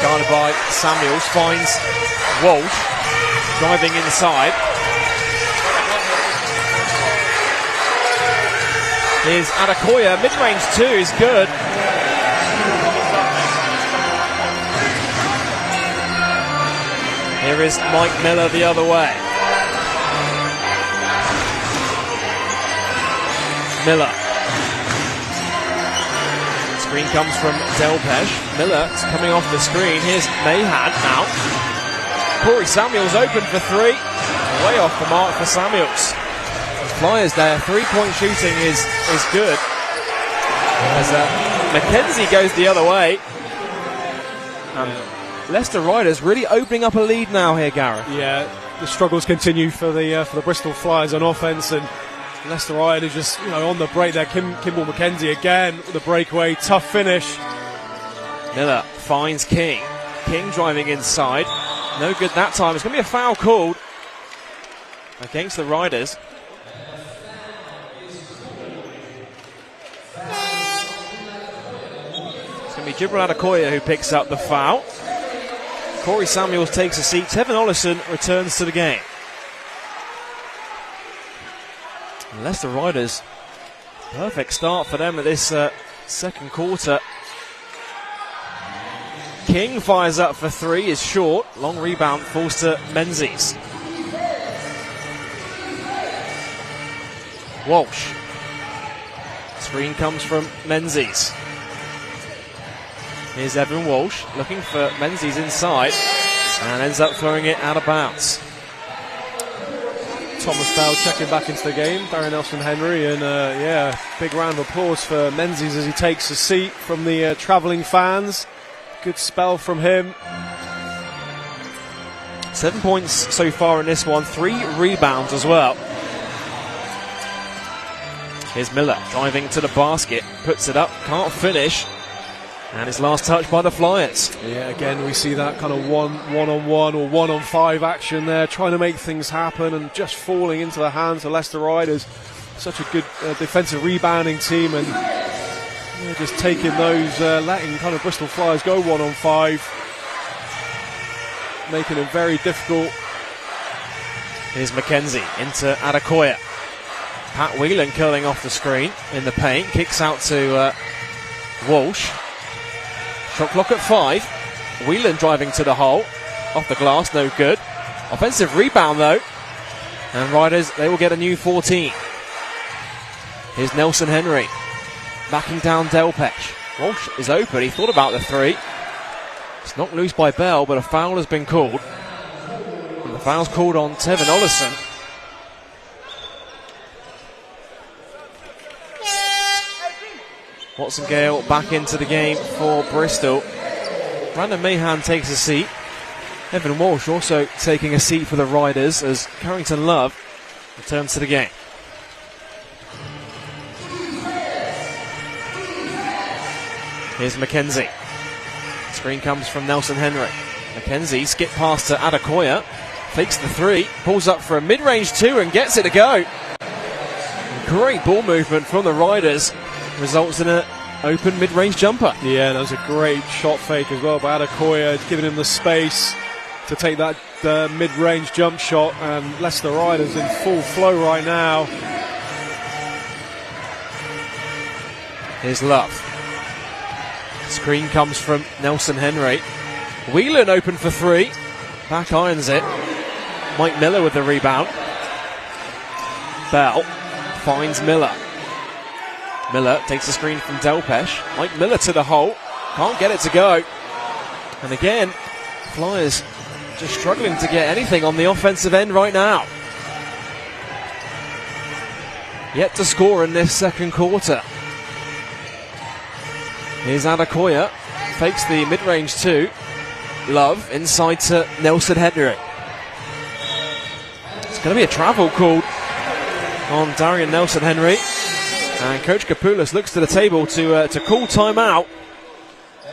guarded by Samuels, finds Walsh, driving inside. Here's Adekoya, mid-range 2 is good. Here is Mike Miller the other way. Miller. Screen comes from Delpesh. Miller is coming off the screen. Here's Mahan now. Corey Samuels open for 3. Way off the mark for Samuels. Flyers there, 3-point shooting is good. As McKenzie goes the other way. Leicester Riders really opening up a lead now here, Gareth. Yeah, the struggles continue for the Bristol Flyers on offence, and Leicester Riders just on the break there. Kimball McKenzie again with the breakaway, tough finish. Miller finds King. King driving inside, no good that time. It's going to be a foul called against the Riders. Jibril Adekoya who picks up the foul. Corey Samuels takes a seat. Tevin Ollison returns to the game. And Leicester Riders, perfect start for them at this second quarter. King fires up for 3, is short. Long rebound falls to Menzies. Walsh. Screen comes from Menzies. Here's Evan Walsh looking for Menzies inside and ends up throwing it out of bounds. Thomas Bell checking back into the game, Darren Nelson-Henry, and big round of applause for Menzies as he takes a seat from the travelling fans. Good spell from him. 7 points so far in this one, 3 rebounds as well. Here's Miller driving to the basket, puts it up, can't finish. And his last touch by the Flyers. Yeah, again, we see that kind of one-on-one or 1-on-5 action there, trying to make things happen and just falling into the hands of Leicester Riders. Such a good defensive rebounding team, and just taking those, letting kind of Bristol Flyers go 1-on-5, making it very difficult. Here's McKenzie into Adekoya. Pat Whelan curling off the screen in the paint, kicks out to Walsh. Shot clock at 5. Whelan driving to the hole. Off the glass, no good. Offensive rebound though. And Riders, they will get a new 14. Here's Nelson Henry. Backing down Delpech. Walsh is open, he thought about the 3. It's knocked loose by Bell, but a foul has been called. And the foul's called on Tevin Ollison. Watson Gale back into the game for Bristol. Brandon Mahan takes a seat. Evan Walsh also taking a seat for the Riders as Carrington Love returns to the game. Here's McKenzie. Screen comes from Nelson Henry. McKenzie skip pass to Adekoya. Fakes the 3. Pulls up for a mid-range 2 and gets it to go. Great ball movement from the Riders. Results in an open mid-range jumper. Yeah, that was a great shot fake as well by Adekoya, giving him the space to take that mid-range jump shot. And Leicester Riders in full flow right now. Here's Love. Screen comes from Nelson Henry. Whelan open for 3. Back irons it. Mike Miller with the rebound. Bell finds Miller. Miller takes the screen from Delpech. Mike Miller to the hole. Can't get it to go. And again, Flyers just struggling to get anything on the offensive end right now. Yet to score in this second quarter. Here's Adekoya. Fakes the mid-range 2. Love inside to Nelson Henry. It's going to be a travel called on Darian Nelson Henry. And Coach Kapoulis looks to the table to call timeout.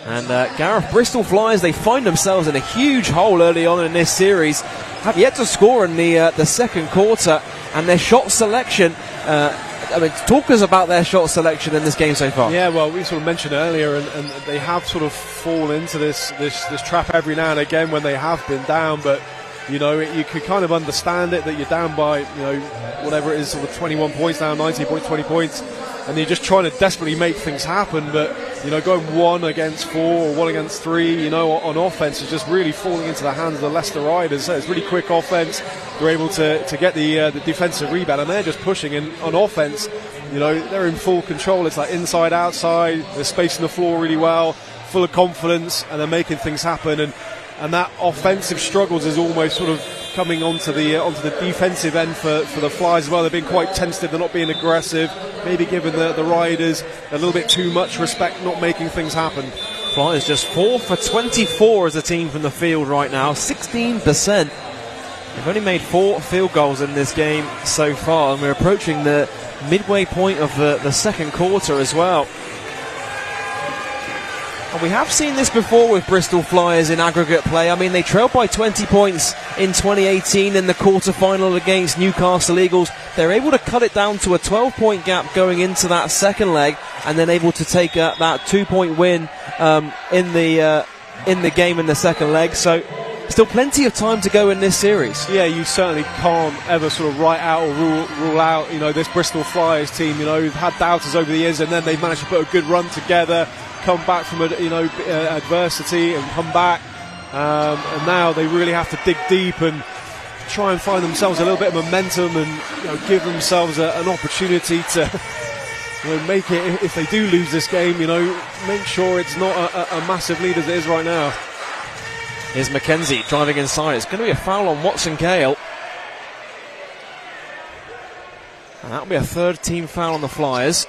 And Gareth, Bristol Flyers, they find themselves in a huge hole early on in this series. Have yet to score in the second quarter. And their shot selection, talk us about their shot selection in this game so far. Yeah, well, we sort of mentioned earlier, and they have sort of fallen into this trap every now and again when they have been down. But you know, you could kind of understand it that you're down by, you know, whatever it is, sort of 21 points down, 19 points, 20 points, and you're just trying to desperately make things happen. But you know, going 1 against 4 or 1 against 3, you know, on offense is just really falling into the hands of the Leicester Riders. So it's really quick offense. They're able to get the defensive rebound, and they're just pushing. And on offense, you know, they're in full control. It's like inside, outside. They're spacing the floor really well, full of confidence, and they're making things happen. And that offensive struggles is almost sort of coming onto the defensive end for the Flyers as well. They've been quite tentative. They're not being aggressive. Maybe giving the Riders a little bit too much respect, not making things happen. Flyers just 4 for 24 as a team from the field right now, 16%. They've only made 4 field goals in this game so far, and we're approaching the midway point of the second quarter as well. And we have seen this before with Bristol Flyers in aggregate play. I mean, they trailed by 20 points in 2018 in the quarter-final against Newcastle Eagles. They're able to cut it down to a 12-point gap going into that second leg, and then able to take that 2-point win in the game in the second leg. So still plenty of time to go in this series. Yeah, you certainly can't ever sort of write out or rule out, you know, this Bristol Flyers team. You know, we've had doubters over the years, and then they've managed to put a good run together, come back from adversity and come back, and now they really have to dig deep and try and find themselves a little bit of momentum, and you know, give themselves an opportunity to make it, if they do lose this game, you know, make sure it's not a massive lead as it is right now. Here's McKenzie driving inside. It's going to be a foul on Watson Gale, and that'll be a third team foul on the Flyers.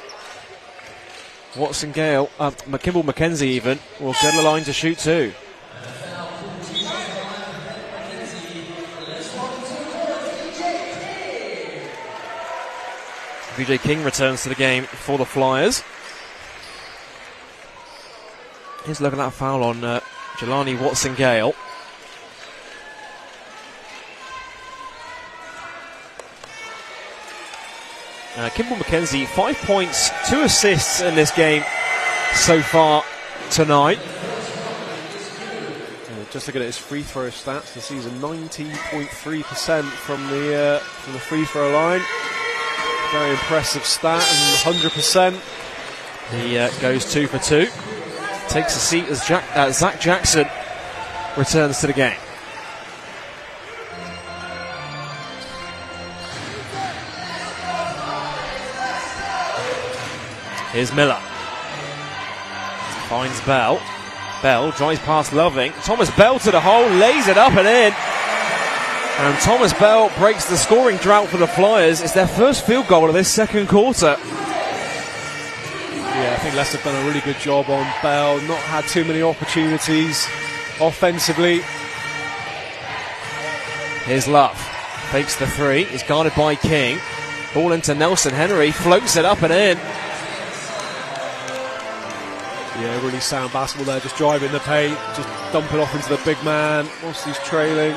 Watson Gale, Kimball McKenzie even, will go to the line to shoot 2. VJ King returns to the game for the Flyers. Here's looking at that foul on Jelani Watson Gale. Kimball McKenzie, 5 points, 2 assists in this game so far tonight. Just looking at his free throw stats this season, 90.3% from the free throw line. Very impressive stat, and 100%. He goes 2 for 2. takes a seat as Zach Jackson returns to the game. Here's Miller. Finds Bell. Bell drives past Loving. Thomas Bell to the hole, lays it up and in. And Thomas Bell breaks the scoring drought for the Flyers. It's their first field goal of this second quarter. Yeah, I think Leicester have done a really good job on Bell. Not had too many opportunities offensively. Here's Love. Fakes the three. He's guarded by King. Ball into Nelson Henry. Floats it up and in. Yeah, really sound basketball there. Just driving the paint. Just dump it off into the big man. Whilst he's trailing.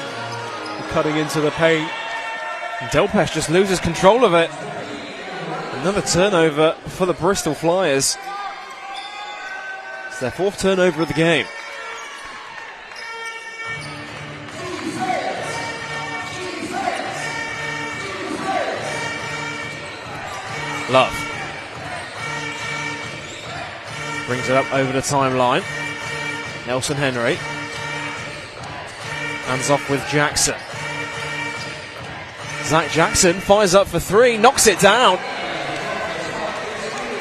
Cutting into the paint. Delpesh just loses control of it. Another turnover for the Bristol Flyers. It's their fourth turnover of the game. Love brings it up over the timeline. Nelson Henry hands off with Jackson. Zach Jackson fires up for three, knocks it down.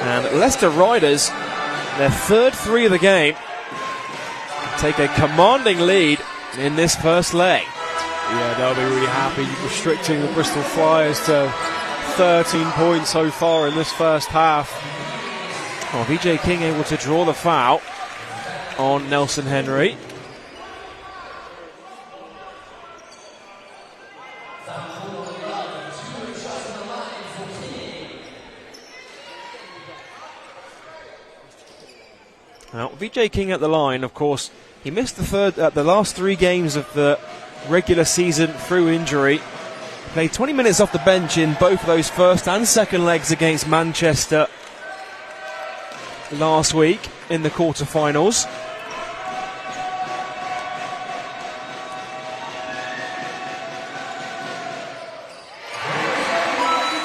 And Leicester Riders, their third three of the game, take a commanding lead in this first leg. Yeah, they'll be really happy restricting the Bristol Flyers to 13 points so far in this first half. Oh, VJ King able to draw the foul on Nelson Henry. Now, VJ King at the line, of course, he missed the last three games of the regular season through injury. Played 20 minutes off the bench in both of those first and second legs against Manchester last week in the quarterfinals.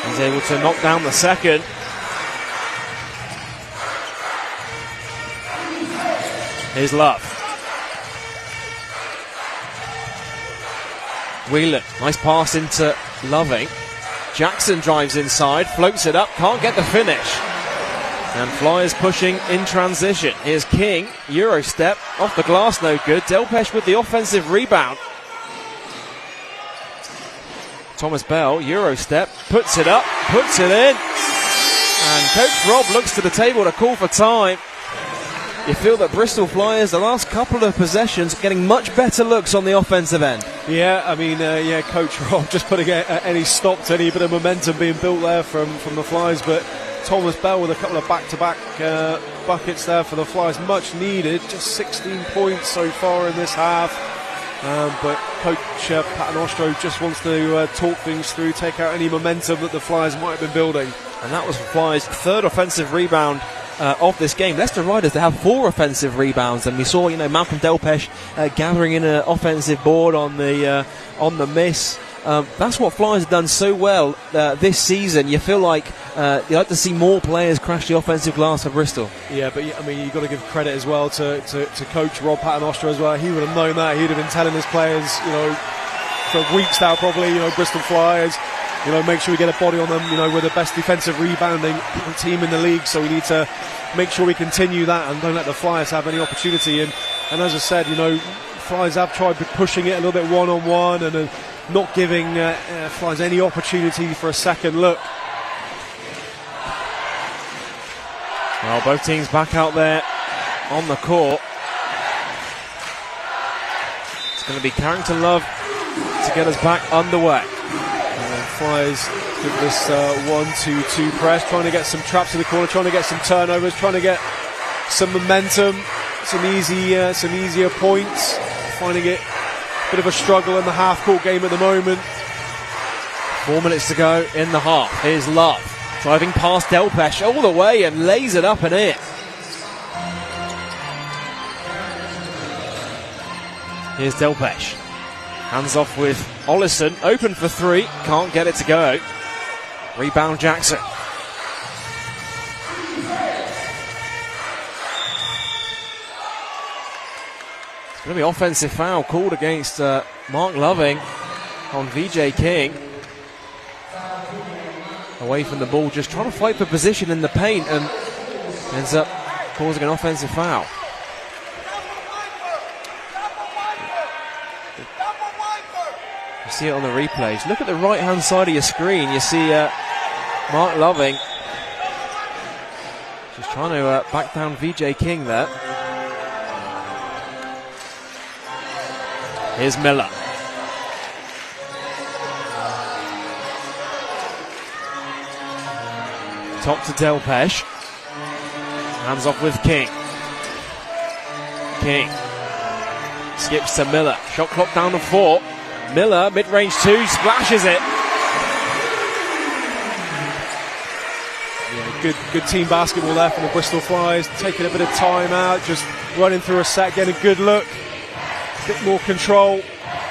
He's able to knock down the second. Here's Love. Whelan, nice pass into Loving. Jackson drives inside, floats it up, can't get the finish. And Flyers pushing in transition. Here's King, Euro step, off the glass, no good. Delpesh with the offensive rebound. Thomas Bell, Euro step, puts it up, puts it in. And Coach Rob looks to the table to call for time. You feel that Bristol Flyers, the last couple of possessions, getting much better looks on the offensive end. Yeah, I mean, Coach Rob just putting any stop to any bit of momentum being built there from the Flyers. But Thomas Bell with a couple of back-to-back buckets there for the Flyers, much needed. Just 16 points so far in this half. But Coach Paternostro just wants to talk things through, take out any momentum that the Flyers might have been building. And that was the Flyers' third offensive rebound of this game. Leicester Riders, they have 4 offensive rebounds, and we saw, Malcolm Delpesh gathering in an offensive board on the miss. That's what Flyers have done so well this season. You feel like you like to see more players crash the offensive glass for Bristol. Yeah, but I mean, you've got to give credit as well to Coach Rob Paternostro as well. He would have known that. He'd have been telling his players, for weeks now probably, Bristol Flyers, make sure we get a body on them. We're the best defensive rebounding team in the league, so we need to make sure we continue that and don't let the Flyers have any opportunity. And as I said, Flyers have tried pushing it a little bit one-on-one and not giving Flyers any opportunity for a second look. Well, both teams back out there on the court. It's going to be Carrington Love to get us back underway. Flyers give this 1-2-2 press, trying to get some traps in the corner, trying to get some turnovers, trying to get some momentum, some easier points. Finding it a bit of a struggle in the half-court game at the moment. 4 minutes to go in the half. Here's Love driving past Delpesh all the way and lays it up and in. Here's Delpesh. Hands off with Ollison, open for three, can't get it to go. Rebound Jackson. Going to be offensive foul called against Mark Loving on VJ King. Away from the ball, just trying to fight for position in the paint, and ends up causing an offensive foul. You see it on the replays. Look at the right-hand side of your screen. You see Mark Loving just trying to back down VJ King there. Here's Miller. Top to Delpesh. Hands off with King. King skips to Miller. Shot clock down to 4. Miller, mid-range 2, splashes it. Yeah, good team basketball there from the Bristol Flyers. Taking a bit of time out, just running through a set, getting a good look. A bit more control.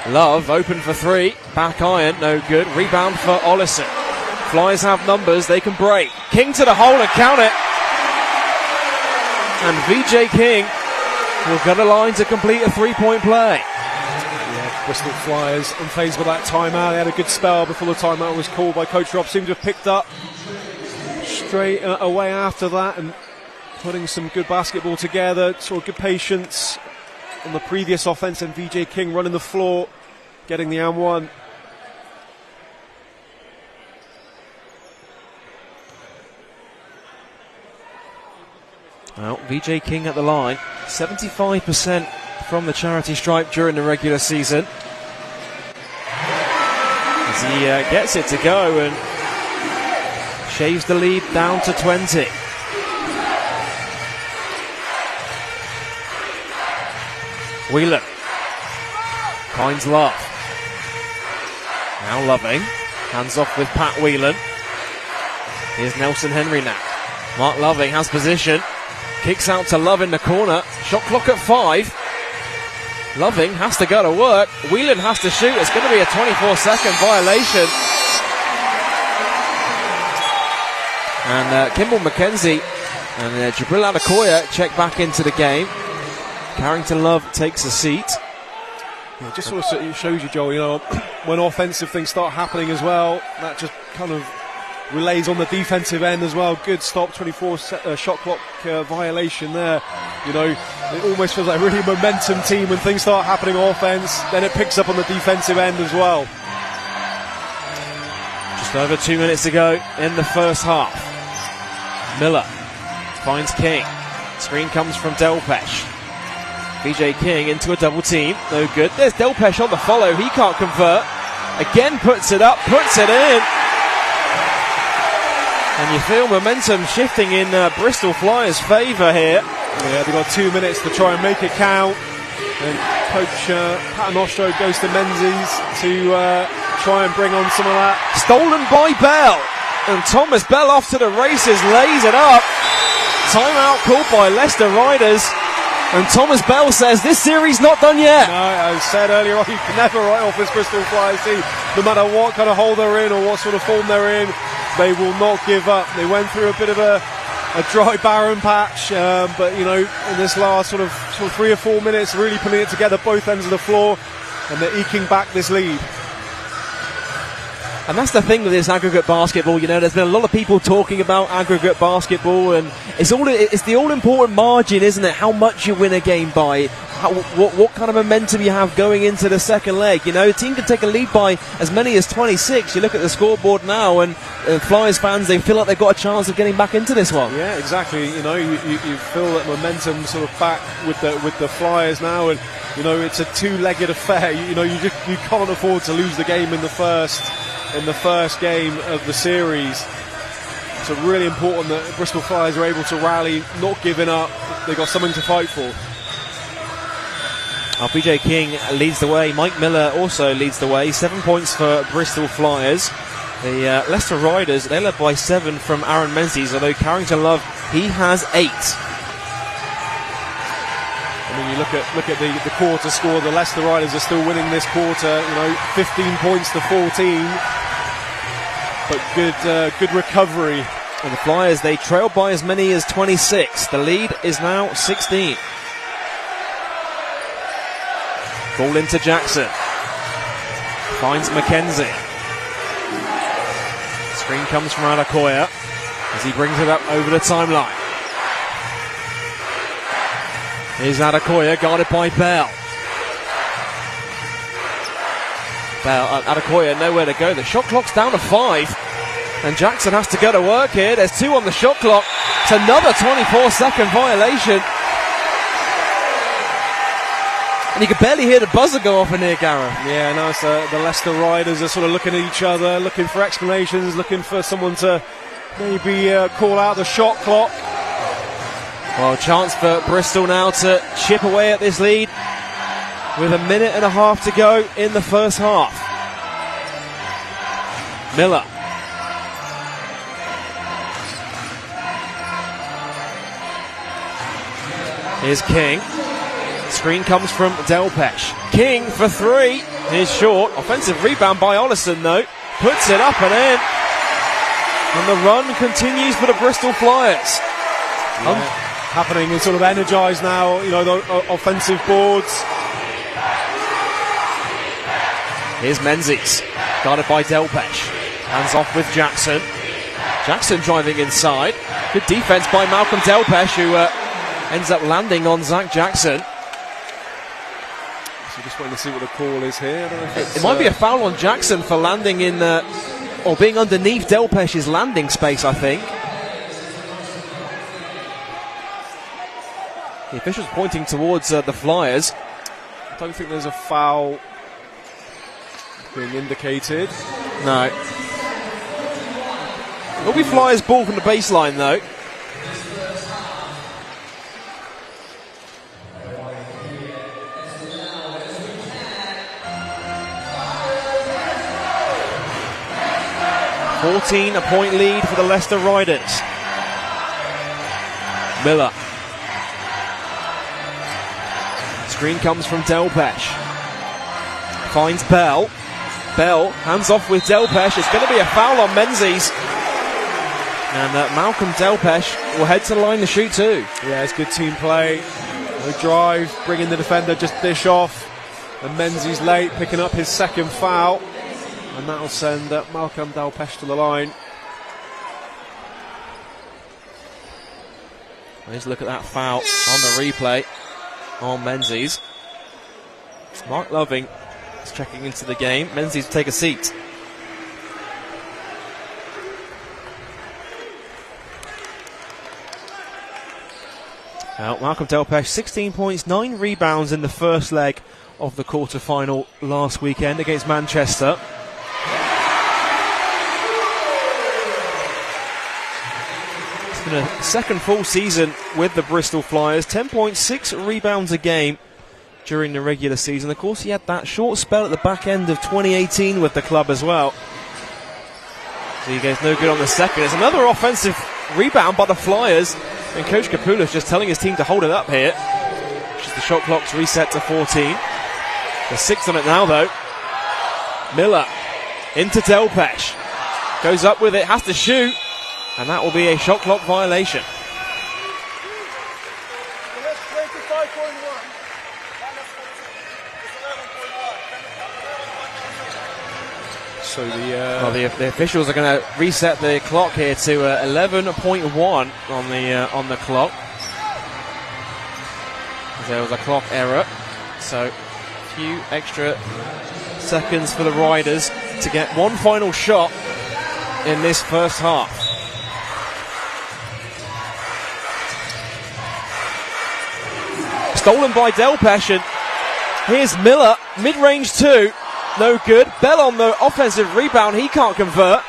Love open for 3. Back iron, no good. Rebound for Ollison. Flyers have numbers, they can break. King to the hole and count it. And VJ King will go to line to complete a 3-point play. Yeah, Bristol Flyers unfazed with that timeout. They had a good spell before the timeout was called by Coach Rob. Seemed to have picked up straight away after that and putting some good basketball together. Saw good patience on the previous offense, and VJ King running the floor, getting the and one. Well, VJ King at the line, 75% from the charity stripe during the regular season. As he gets it to go and shaves the lead down to 20. Whelan finds Love. Now Loving, hands off with Pat Whelan. Here's Nelson Henry now. Mark Loving has position. Kicks out to Love in the corner. Shot clock at 5. Loving has to go to work. Whelan has to shoot. It's going to be a 24-second violation. And Kimball McKenzie and Jabril Adekoya check back into the game. Carrington Love takes a seat. Yeah, just sort of shows you, Joel, you know, when offensive things start happening as well, that just kind of relays on the defensive end as well. Good stop, 24 shot clock violation there. You know, it almost feels like a really momentum team when things start happening on offense. Then it picks up on the defensive end as well. Just over 2 minutes to go in the first half. Miller finds King. Screen comes from Delpesh. VJ King into a double team. No good. There's Delpesh on the follow. He can't convert. Again puts it up, puts it in. And you feel momentum shifting in Bristol Flyers' favour here. Yeah, they've got 2 minutes to try and make it count. And Coach Paternostro goes to Menzies to try and bring on some of that. Stolen by Bell. And Thomas Bell off to the races, lays it up. Timeout called by Leicester Riders. And Thomas Bell says this series not done yet. No, I said earlier on, you can never write off this Bristol Flyers team. No matter what kind of hole they're in or what sort of form they're in, they will not give up. They went through a bit of a dry, barren patch, but you know, in this last sort of 3 or 4 minutes, really putting it together both ends of the floor, and they're eking back this lead. And that's the thing with this aggregate basketball. You know, there's been a lot of people talking about aggregate basketball, and it's the all-important margin, isn't it? How much you win a game by, what kind of momentum you have going into the second leg. You know, a team can take a lead by as many as 26. You look at the scoreboard now, and Flyers fans, they feel like they've got a chance of getting back into this one. Yeah, exactly. You know, you feel that momentum sort of back with the Flyers now, and you know, it's a two-legged affair. You can't afford to lose the game in the first game of the series. So really important that Bristol Flyers are able to rally, not giving up. They've got something to fight for. VJ King leads the way. Mike Miller also leads the way. 7 points for Bristol Flyers. The Leicester Riders, they led by 7 from Aaron Menzies, although Carrington Love, he has 8. I mean, you look at the quarter score. The Leicester Riders are still winning this quarter. You know, 15 points to 14. But good recovery. And the Flyers, they trail by as many as 26. The lead is now 16. Ball into Jackson. Finds Mackenzie. Screen comes from Adekoya as he brings it up over the timeline. Here's Adekoya, guarded by Bell. Adekoya nowhere to go. The shot clock's down to 5. And Jackson has to go to work here. There's 2 on the shot clock. It's another 24-second violation. And you can barely hear the buzzer go off in here, Gareth. Yeah, no, it's the Leicester Riders are sort of looking at each other, looking for explanations, looking for someone to maybe call out the shot clock. Well, chance for Bristol now to chip away at this lead with 1.5 minutes to go in the first half. Miller. Here's King. Screen comes from Delpesh. King for 3. Here's short. Offensive rebound by Ollison, though. Puts it up and in. And the run continues for the Bristol Flyers. Happening and sort of energised now, you know, the offensive boards. Here's Menzies. Guarded by Delpesh. Hands off with Jackson. Jackson driving inside. Good defence by Malcolm Delpesh, who ends up landing on Zach Jackson. So just waiting to see what the call is here. I don't know if it might be a foul on Jackson for landing in, or being underneath Delpesh's landing space, I think. The official's pointing towards the Flyers. I don't think there's a foul being indicated. No. It'll be Flyers ball from the baseline, though. A point lead for the Leicester Riders. Miller. Screen comes from Delpesh. Finds Bell. Bell hands off with Delpesh. It's going to be a foul on Menzies. And Malcolm Delpesh will head to the line to shoot too. Yeah, it's good team play. No drive, bringing the defender, just dish off. And Menzies late, picking up his second foul. And that'll send Malcolm Delpesh to the line. Let's look at that foul on the replay on Menzies. Mark Loving is checking into the game. Menzies take a seat. Now, Malcolm Delpesh, 16 points, 9 rebounds in the first leg of the quarter-final last weekend against Manchester. It's been a second full season with the Bristol Flyers, 10.6 rebounds a game during the regular season. Of course, he had that short spell at the back end of 2018 with the club as well. So he goes no good on the second. There's another offensive rebound by the Flyers, and Coach Kapula's just telling his team to hold it up here. The shot clock's reset to 14. There's 6 on it now, though. Miller into Delpesh. Goes up with it, has to shoot, and that will be a shot clock violation. So the officials are going to reset the clock here to 11.1 on the clock. There was a clock error, so a few extra seconds for the Riders to get one final shot in this first half. Stolen by Delpesh, and here's Miller, mid-range 2, no good. Bell on the offensive rebound, he can't convert.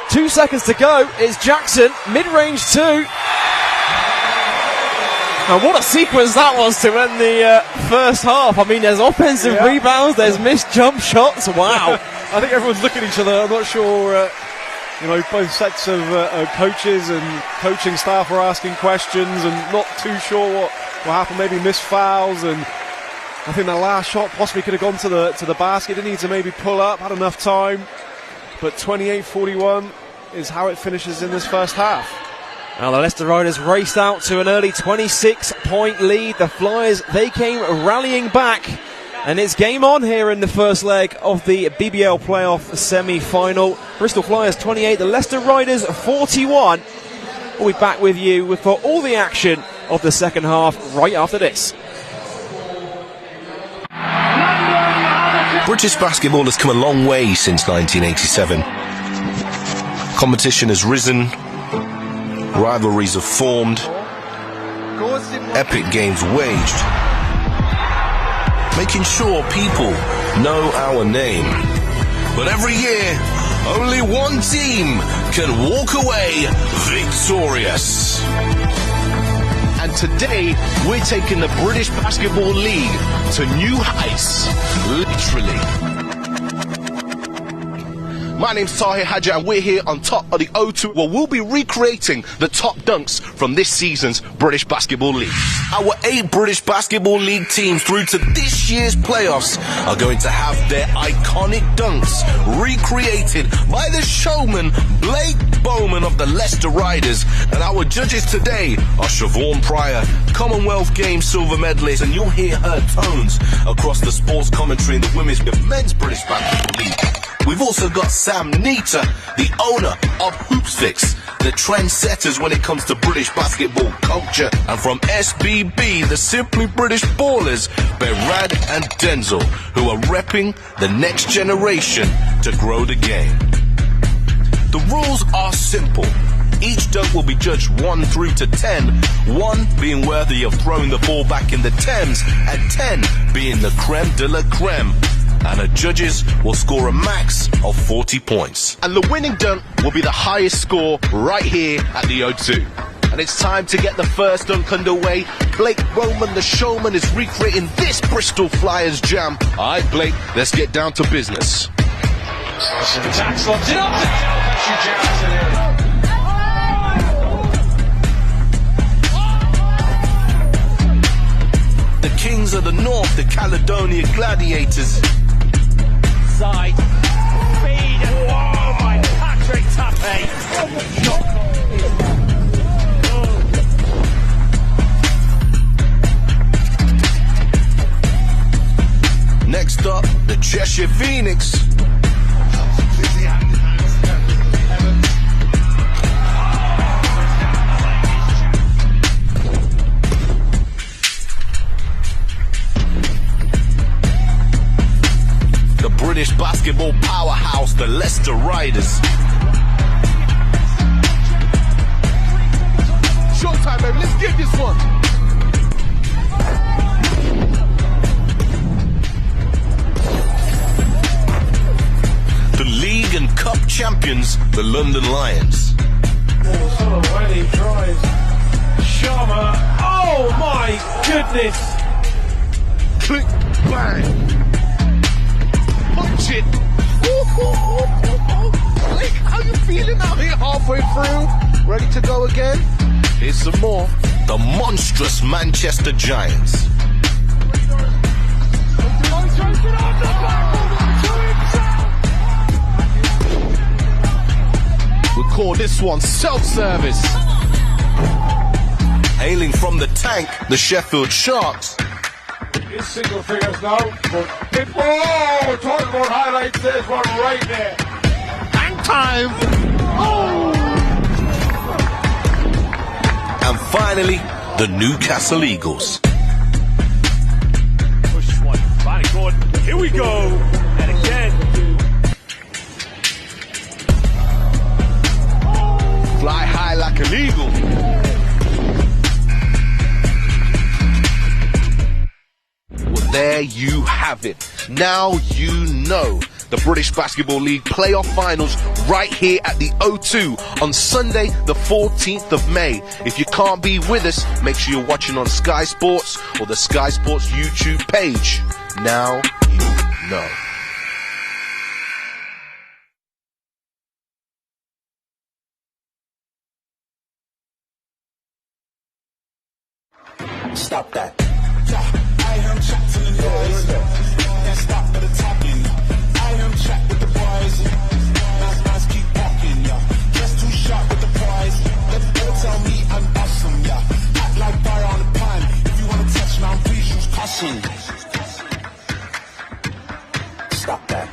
2 seconds to go, it's Jackson, mid-range 2. And what a sequence that was to end the first half. I mean, there's offensive rebounds, there's missed jump shots, wow. I think everyone's looking at each other. I'm not sure, both sets of coaches and coaching staff were asking questions and not too sure what happened, maybe missed fouls, and I think that last shot possibly could have gone to the basket. Didn't need to maybe pull up, had enough time, but 28-41 is how it finishes in this first half. Now the Leicester Riders raced out to an early 26-point lead. The Flyers, they came rallying back And it's game on here in the first leg of the BBL Play-off Semi-final. Bristol Flyers 28, the Leicester Riders 41. We'll be back with you for all the action of the second half right after this. British basketball has come a long way since 1987. Competition has risen, rivalries have formed, epic games waged, making sure people know our name. But every year, only one team can walk away victorious. And today, we're taking the British Basketball League to new heights, literally. My name's Tahir Hadja and we're here on top of the O2 where we'll be recreating the top dunks from this season's British Basketball League. Our 8 British Basketball League teams through to this year's playoffs are going to have their iconic dunks recreated by the showman Blake Bowman of the Leicester Riders. And our judges today are Siobhan Pryor, Commonwealth Games silver medalist, and you'll hear her tones across the sports commentary in the women's and men's British Basketball League. We've also got Sam Nita, the owner of Hoopsfix, the trendsetters when it comes to British basketball culture. And from SBB, the Simply British Ballers, Berad and Denzel, who are repping the next generation to grow the game. The rules are simple. Each dunk will be judged 1 through to 10, 1 being worthy of throwing the ball back in the Thames, and 10 being the creme de la creme. And the judges will score a max of 40 points. And the winning dunk will be the highest score right here at the O2. And it's time to get the first dunk underway. Blake Bowman, the showman, is recreating this Bristol Flyers jam. All right, Blake, let's get down to business. Attack slots it up to the Kings of the North, the Caledonia Gladiators. Side feed and oh my Patrick Tappe. Next up, the Cheshire Phoenix. British basketball powerhouse, the Leicester Riders. Showtime, baby, let's get this one. The league and cup champions, the London Lions. Oh, sort of when he tries. Sharma, oh my goodness. Click, bang. Punch it. Blake, how you feeling out here halfway through? Ready to go again? Here's some more. The monstrous Manchester Giants. We call this one self-service. Hailing from the tank, the Sheffield Sharks. It's single figures now, but we're talking about highlights, there's one right there. Hang time! Oh! And finally, the Newcastle Eagles. Push one, finally good. Here we go! And again. Fly high like an eagle. There you have it. Now you know. The British Basketball League Playoff Finals right here at the O2 on Sunday the 14th of May. If you can't be with us, make sure you're watching on Sky Sports or the Sky Sports YouTube page. Now you know. Stop that. I am trapped in the noise. Can't stop for the talking. I am trapped with the boys. Nice keep walking, yeah. Just too sharp with the prize. Don't tell me I'm awesome, yeah. Act like fire on the pan. If you wanna touch me, I'm free, shoes caution. Stop that.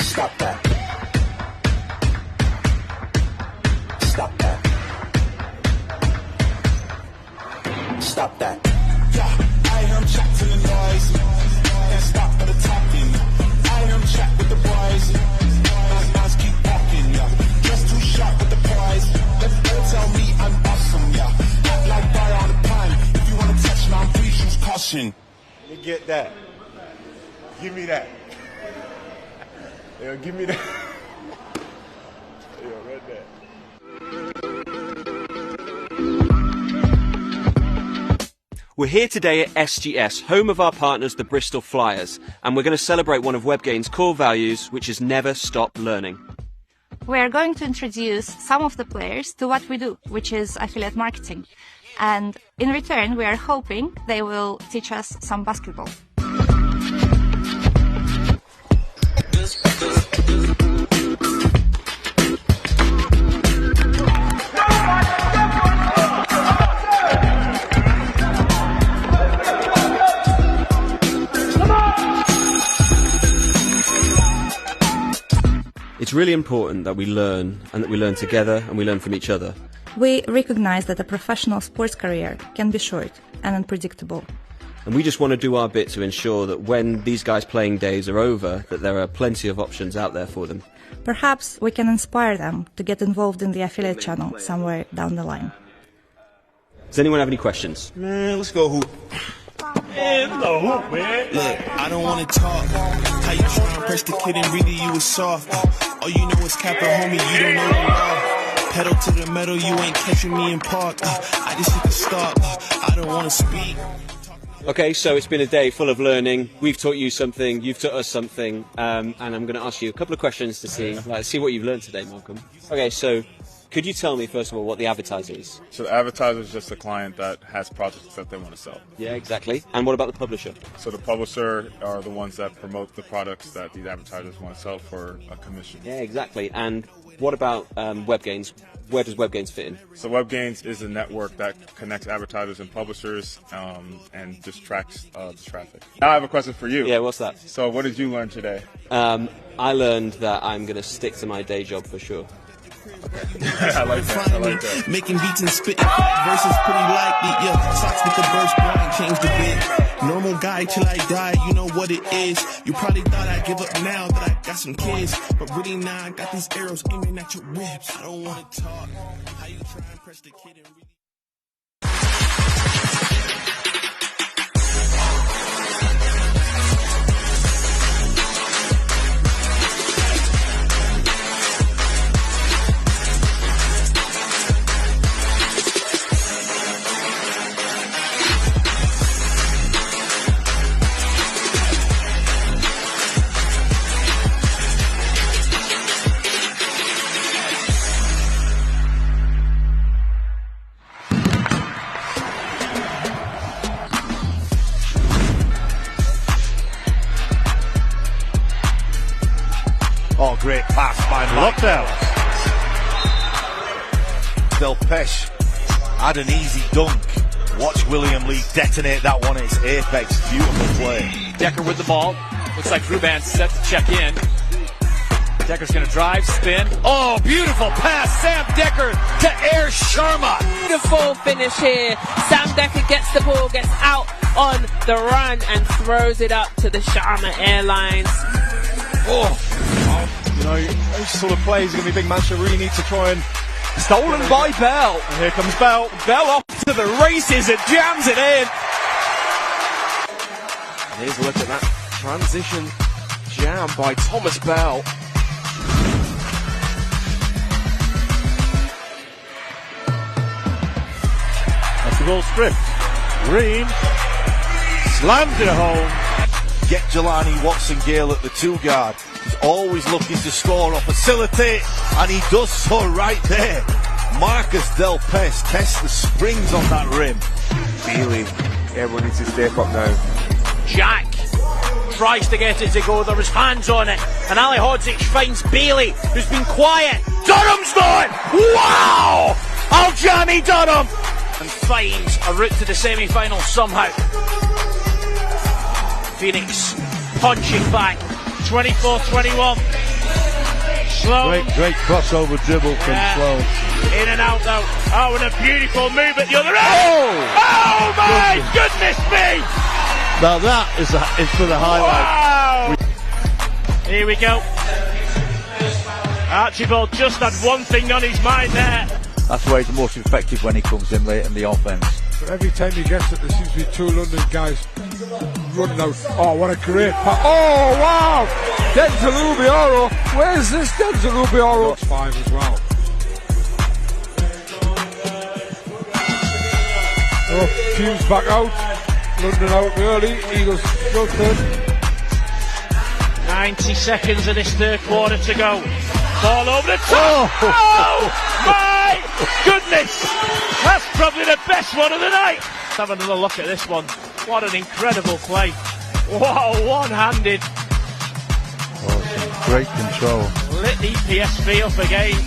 Stop that. Stop that. Stop that. Yeah, I hear him chat to the noise. Can't stop for the talking. I hear him chat with the boys. Eyes keep walking, yeah. Just too sharp with the prize. They'll tell me I'm awesome, yeah. Act like fire on the pine. If you wanna touch me, I'm please use caution. You get that. Give me that. Yo, give me that. Yo, right there. We're here today at SGS, home of our partners, the Bristol Flyers, and we're going to celebrate one of WebGain's core values, which is never stop learning. We are going to introduce some of the players to what we do, which is affiliate marketing. And in return, we are hoping they will teach us some basketball. It's really important that we learn, and that we learn together, and we learn from each other. We recognize that a professional sports career can be short and unpredictable. And we just want to do our bit to ensure that when these guys' playing days are over, that there are plenty of options out there for them. Perhaps we can inspire them to get involved in the affiliate channel somewhere down the line. Does anyone have any questions? Man, let's go hoop. Man, let's go hoop, man. Look, I don't wanna talk. How you tryna press the kid and really you was soft. All you know is Kappa, homie, you don't know the law. Pedal to the metal, you ain't catching me in park. I just hit the stop. I don't wanna speak. Okay, so it's been a day full of learning. We've taught you something, you've taught us something, and I'm going to ask you a couple of questions to see what you've learned today, Malcolm. Okay, so could you tell me, first of all, what the advertiser is? So the advertiser is just a client that has projects that they want to sell. Yeah, exactly. And what about the publisher? So the publisher are the ones that promote the products that these advertisers want to sell for a commission. Yeah, exactly. And what about WebGains? Where does WebGains fit in? So WebGains is a network that connects advertisers and publishers and just tracks the traffic. Now I have a question for you. Yeah, what's that? So what did you learn today? I learned that I'm going to stick to my day job for sure. I like that. I like that. Making beats and spitting verses pretty likely. Yeah, socks with the burst blind changed a bit. Normal guy till I die, you know what it is. You probably thought I'd give up now that I got some kids, but really now I got these arrows aiming at your ribs. I don't wanna talk. How you try and press the kid and really... Oh, great pass by Lockdown. Del Pesh had an easy dunk. Watch William Lee detonate that one. It's apex. Beautiful play. Decker with the ball. Looks like Ruban's set to check in. Decker's going to drive, spin. Oh, beautiful pass. Sam Decker to Air Sharma. Beautiful finish here. Sam Decker gets the ball, gets out on the run and throws it up to the Sharma Airlines. Oh, you know, those sort of plays are going to be big. Manchester really need to try and... Stolen by Bell. And here comes Bell. Bell off to the races and jams it in. And here's a look at that transition jam by Thomas Bell. That's the ball stripped. Green slammed it home. Get Jelani Watson-Gale at the two guard. He's always looking to score or facilitate, and he does so right there. Marcus Del Pes tests the springs on that rim. Feely, everyone needs to step up now. Jack tries to get it to go. There was hands on it. And Ali Hodzic finds Bailey, who's been quiet. Durham's gone! Wow! Aljami Durham! And finds a route to the semi-final somehow. Phoenix punching back. 24-21. Sloan. Great crossover dribble from Sloan. In and out though. Oh, and a beautiful move at the other end. Oh my goodness me! Now that is for the highlight. Wow. Here we go. Archibald just had one thing on his mind there. That's where he's the most effective when he comes in late in the offense. But every time he gets it, there seems to be 2 London guys running out. Oh, what a great pass. Oh, wow! Denzel Ubioro. Where's this Denzel Ubioro? 5 as well. Oh, Hughes back out. London out early. Eagles still third. 90 seconds of this third quarter to go. Ball over the top. Oh my goodness! That's probably the best one of the night. Let's have another look at this one. What an incredible play. Wow, one-handed. Oh, great control. Lit EPSV up again.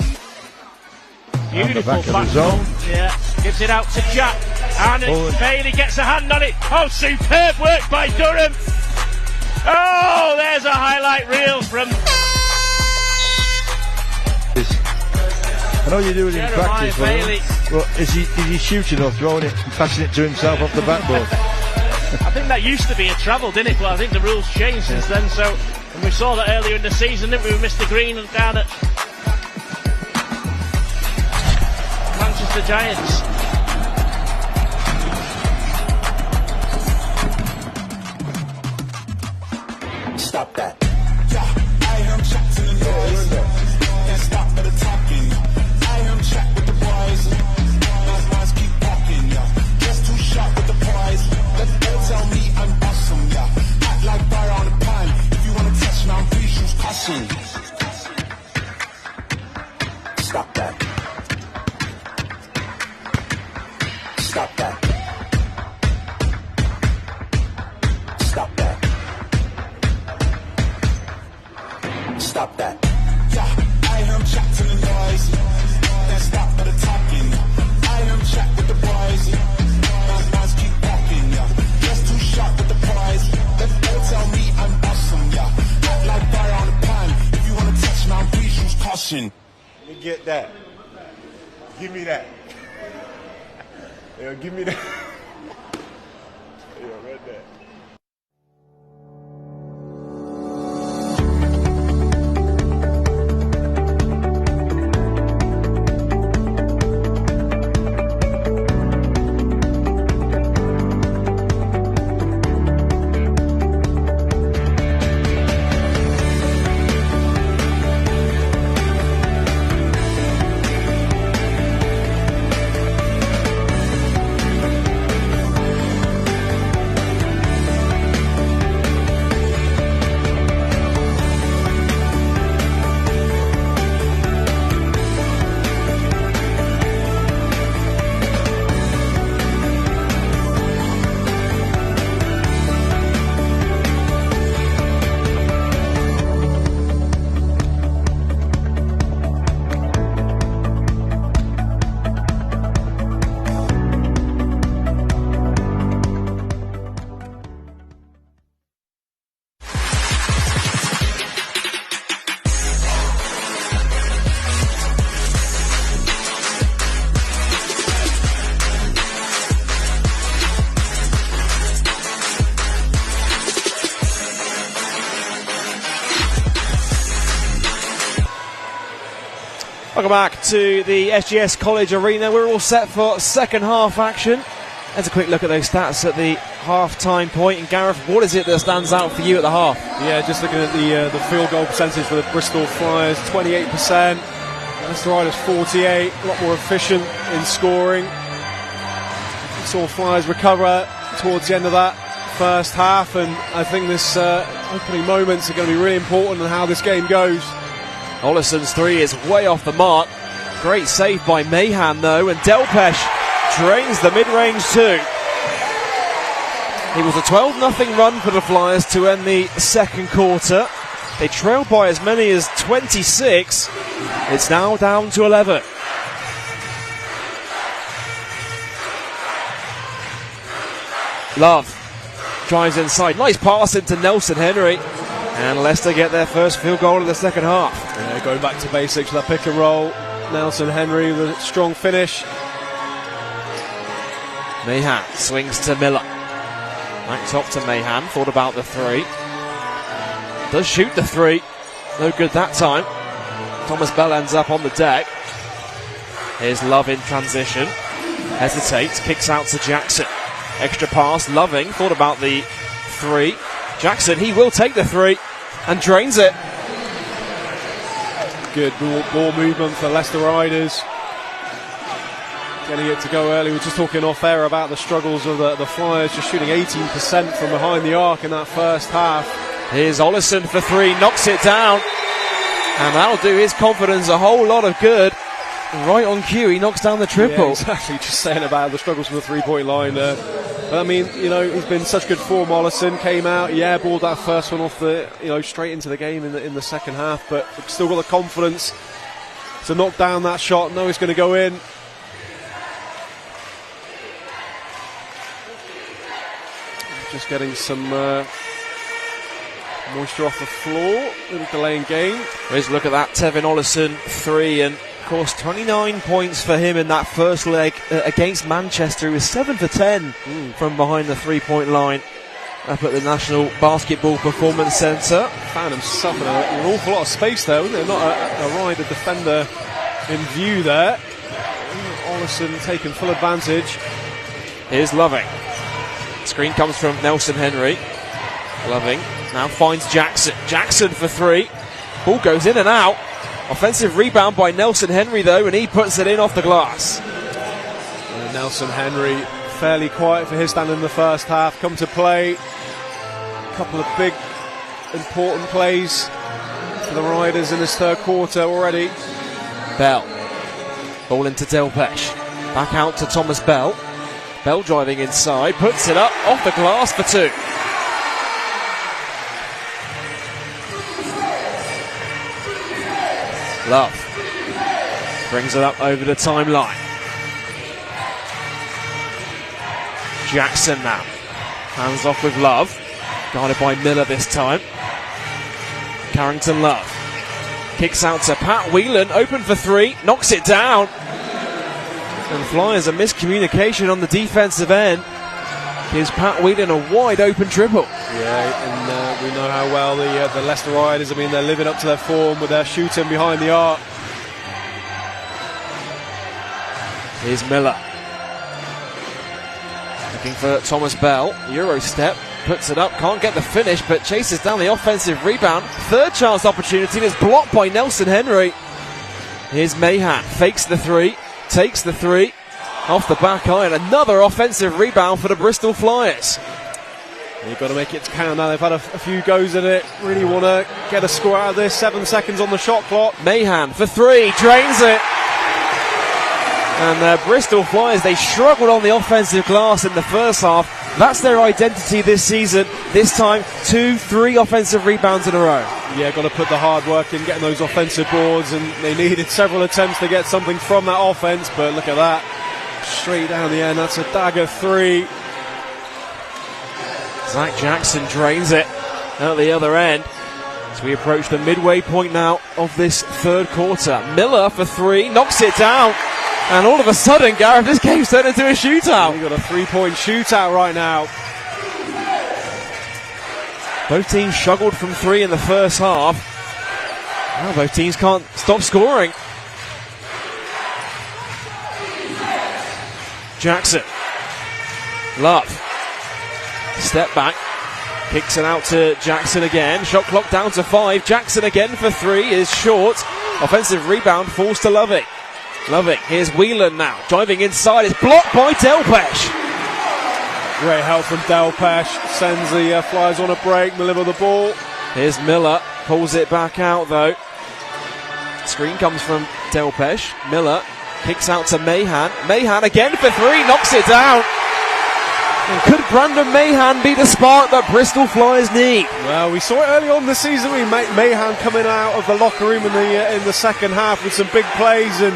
Beautiful back zone. Yeah, gives it out to Jack. And Bailey gets a hand on it. Oh, superb work by Durham. Oh, there's a highlight reel from... I know you do it in practice, but is he shooting or throwing it and passing it to himself off the backboard? I think that used to be a travel, didn't it? But I think the rules changed since then. So, and we saw that earlier in the season, didn't we? With Mr. Green down at Manchester Giants. Stop that. I am chat to the noise. Can't stop for the talking. I am chat with the boys. Minds keep walking, yeah. Just too sharp with the prize. They tell me I'm awesome, yeah. Act like fire on the pan. If you wanna touch me, please use caution. Stop that. Stop that. Stop that. Stop that. Yeah, I am chat to the noise. Can't stop for the talking. I am chat with the boys. Minds keep walking, yeah. Just too sharp with the prize. They tell me I'm awesome, yeah. Act like fire on the pan. If you wanna touch me, please use caution. Let me get that. Give me that. Yo, give me that. Yo, right there. Welcome back to the SGS College Arena. We're all set for second half action. Let's a quick look at those stats at the half-time point. And Gareth, what is it that stands out for you at the half? Yeah, just looking at the field goal percentage for the Bristol Flyers, 28%. Leicester Riders 48, a lot more efficient in scoring. We saw Flyers recover towards the end of that first half, and I think this opening moments are going to be really important in how this game goes. Ollison's three is way off the mark. Great save by Mahan though, and Delpesh drains the mid-range too. It was a 12-0 run for the Flyers to end the second quarter. They trailed by as many as 26. It's now down to 11. Love drives inside. Nice pass into Nelson Henry. And Leicester get their first field goal of the second half. Yeah, going back to basics with that pick and roll. Nelson Henry with a strong finish. Mahan swings to Miller. Back top to Mahan. Thought about the three. Does shoot the three. No good that time. Thomas Bell ends up on the deck. Here's Love in transition. Hesitates. Kicks out to Jackson. Extra pass. Loving. Thought about the three. Jackson, he will take the three and drains it. Good ball movement for Leicester Riders. Getting it to go early. We were just talking off air about the struggles of the Flyers, just shooting 18% from behind the arc in that first half. Here's Ollison for three, knocks it down, and that'll do his confidence a whole lot of good. Right on cue, he knocks down the triple. Yeah, exactly, just saying about the struggles from the three-point line. But I mean, he's been such good form. Ollison came out, he airballed that first one off the, straight into the game in the second half, but still got the confidence to knock down that shot. No, it's going to go in. Just getting some moisture off the floor. Little delay in game. Here's a look at that Tevin Ollison three, and of course 29 points for him in that first leg against Manchester. He was 7 for 10 from behind the three-point line up at the National Basketball Performance Centre. Found himself in an awful lot of space there, wasn't it? Not a Ryder defender in view there. Ollison taking full advantage. Here's Loving. Screen comes from Nelson Henry. Loving now finds Jackson. Jackson for three. Ball goes in and out. Offensive rebound by Nelson Henry though, and he puts it in off the glass. Nelson Henry fairly quiet for his stand in the first half. Come to play. A couple of big important plays for the Riders in this third quarter already. Bell. Ball into Delpesh. Back out to Thomas Bell. Bell driving inside, puts it up off the glass for two. Love brings it up over the timeline. Jackson now. Hands off with Love. Guarded by Miller this time. Carrington Love. Kicks out to Pat Whelan, open for three, knocks it down. And Flyers a miscommunication on the defensive end. Gives Pat Whelan a wide open triple. Yeah, and we know how well the Leicester Riders, they're living up to their form with their shooting behind the arc. Here's Miller. Looking for Thomas Bell. Euro step, puts it up, can't get the finish, but chases down the offensive rebound. Third chance opportunity, and it's blocked by Nelson Henry. Here's Mahan, fakes the three. Takes the three off the back iron. Another offensive rebound for the Bristol Flyers. You've got to make it count now. They've had a few goes at it. Really want to get a score out of this. 7 seconds on the shot clock. Mahan for three, drains it. And the Bristol Flyers, they struggled on the offensive glass in the first half. That's their identity this season. This time, 2-3 offensive rebounds in a row. Yeah, got to put the hard work in, getting those offensive boards, and they needed several attempts to get something from that offense, but look at that. Straight down the end, that's a dagger three. Zach Jackson drains it at the other end. As we approach the midway point now of this third quarter. Miller for three, knocks it down. And all of a sudden, Gareth, this game's turned into a shootout. We've got a 3-point shootout right now. Both teams struggled from three in the first half. Now both teams can't stop scoring. Jackson. Love. Step back. Kicks it out to Jackson again. Shot clock down to 5. Jackson again for three is short. Offensive rebound falls to Loving. Loving. Here's Whelan now. Driving inside. It's blocked by Delpesh. Great help from Delpesh. Sends the Flyers on a break. Miller with the ball. Here's Miller. Pulls it back out though. Screen comes from Delpesh. Miller kicks out to Mahan. Mahan again for three. Knocks it down. And could Brandon Mahan be the spark that Bristol Flyers need? Well, we saw it early on this season. Mahan coming out of the locker room in the second half with some big plays, and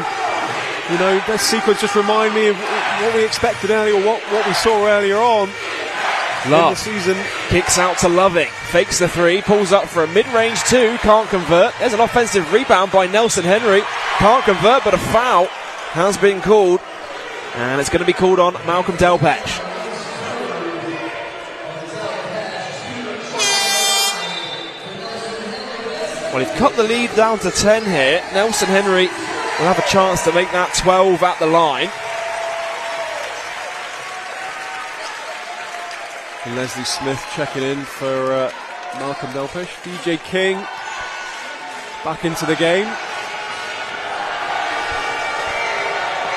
this sequence just reminded me of what we expected earlier, or what we saw earlier on. Love in the season. Kicks out to Loving. Fakes the 3. Pulls up for a mid-range 2. Can't convert. There's an offensive rebound by Nelson Henry. Can't convert, but a foul has been called. And it's going to be called on Malcolm Delpech. Well, he's cut the lead down to 10 here. Nelson Henry will have a chance to make that 12 at the line. And Leslie Smith checking in for Malcolm Delpech. VJ King back into the game.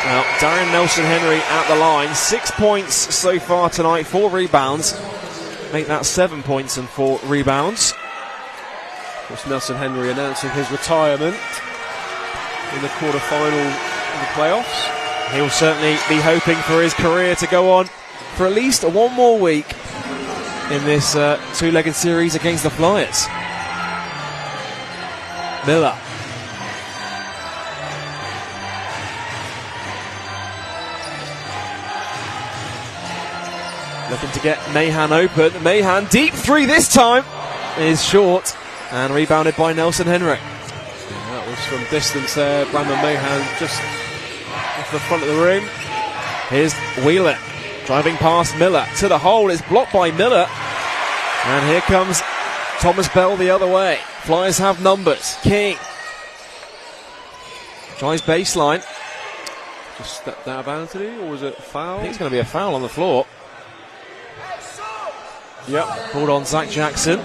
Now, Darren Nelson Henry at the line. 6 points so far tonight, 4 rebounds. Make that 7 points and 4 rebounds. Of course, Nelson Henry announcing his retirement in the quarter-final of the playoffs. He'll certainly be hoping for his career to go on for at least one more week in this two-legged series against the Flyers. Miller. Looking to get Mahan open. Mahan, deep 3 this time, is short and rebounded by Nelson Henry. And that was from distance there. Brandon Mahan just off the front of the rim. Here's Wheeler driving past Miller to the hole. It's blocked by Miller. And here comes Thomas Bell the other way. Flyers have numbers. King tries baseline. Just stepped out of bounds, did he? Or was it a foul? I think it's going to be a foul on the floor. Yep. Called on Zach Jackson.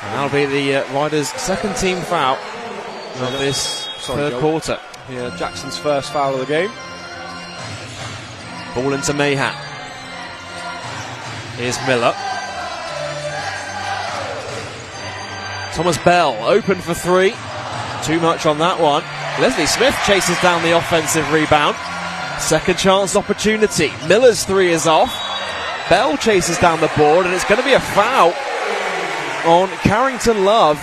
And that'll be the Riders' second team foul of this third quarter. Yeah, Jackson's first foul of the game. Ball into Mahan. Here's Miller. Thomas Bell open for 3. Too much on that one. Leslie Smith chases down the offensive rebound. Second chance opportunity. Miller's 3 is off. Bell chases down the board, and it's going to be a foul on Carrington Love.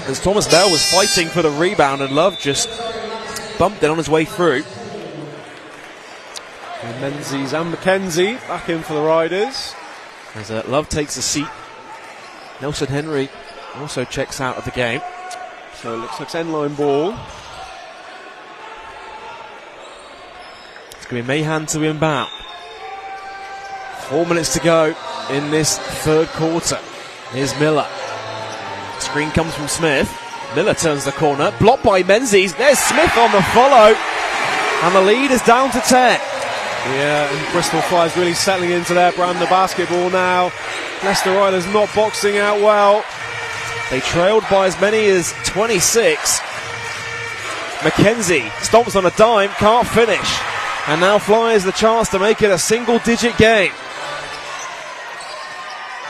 As Thomas Bell was fighting for the rebound, and Love just bumped it on his way through. And Menzies and McKenzie back in for the Riders. As Love takes a seat. Nelson Henry also checks out of the game. So it looks like end-line ball. It's going to be Mahan to inbound. 4 minutes to go in this third quarter. Here's Miller. Screen comes from Smith. Miller turns the corner. Blocked by Menzies. There's Smith on the follow. And the lead is down to 10. Yeah, and Bristol Flyers really settling into their brand of basketball now. Leicester Riders not boxing out well. They trailed by as many as 26. McKenzie stomps on a dime, can't finish. And now Flyers the chance to make it a single-digit game.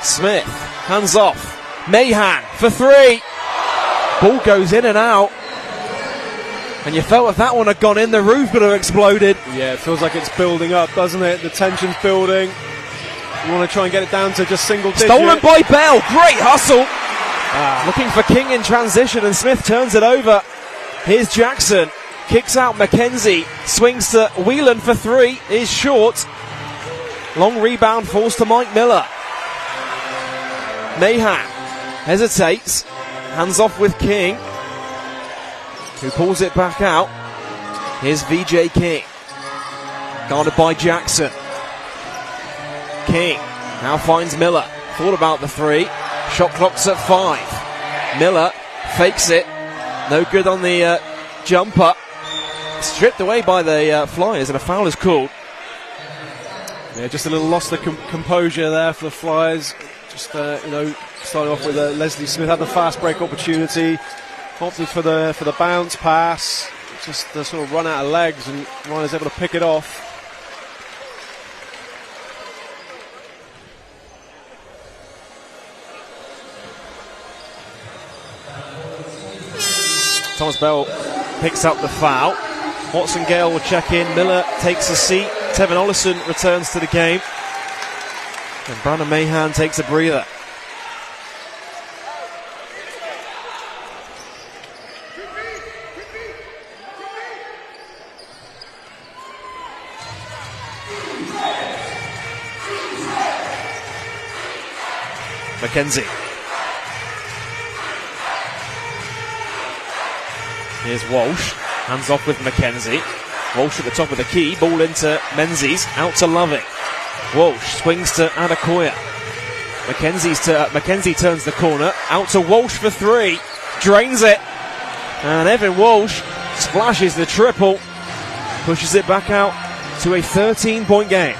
Smith, hands off. Mahan for 3. Ball goes in and out. And you felt if that one had gone in, the roof would have exploded. Yeah, it feels like it's building up, doesn't it? The tension's building. You want to try and get it down to just single digit. Stolen by Bell. Great hustle. Looking for King in transition, and Smith turns it over. Here's Jackson. Kicks out McKenzie. Swings to Whelan for 3. Is short. Long rebound falls to Mike Miller. Mahan hesitates. Hands off with King, who pulls it back out. Here's VJ King. Guarded by Jackson. King now finds Miller. Thought about the 3. Shot clock's at 5. Miller fakes it. No good on the jumper. Stripped away by the Flyers, and a foul is called. Yeah, just a little loss of composure there for the Flyers. Just, starting off with Leslie Smith had the fast break opportunity. Opted for the bounce pass. Just sort of run out of legs, and Ryan's able to pick it off. Thomas Bell picks up the foul. Watson Gale will check in. Miller takes a seat. Tevin Ollison returns to the game. And Brandon Mahan takes a breather. Mackenzie. Here's Walsh. Hands off with Mackenzie. Walsh at the top of the key. Ball into Menzies. Out to Loving. Walsh swings to Adekoya. Mackenzie turns the corner. Out to Walsh for three. Drains it. And Evan Walsh splashes the triple. Pushes it back out to a 13-point game.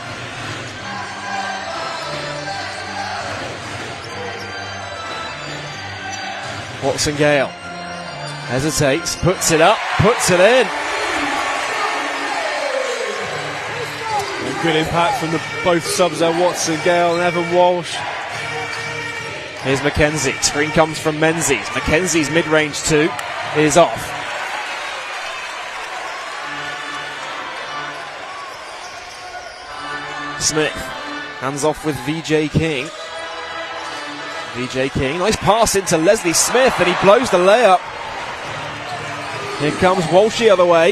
Watson Gale hesitates, puts it up, puts it in. Good impact from both subs there, Watson Gale and Evan Walsh. Here's Mackenzie. Screen comes from Menzies. Mackenzie's mid-range two is off. Smith hands off with VJ King. VJ King, nice pass into Leslie Smith, and he blows the layup. Here comes Walsh the other way.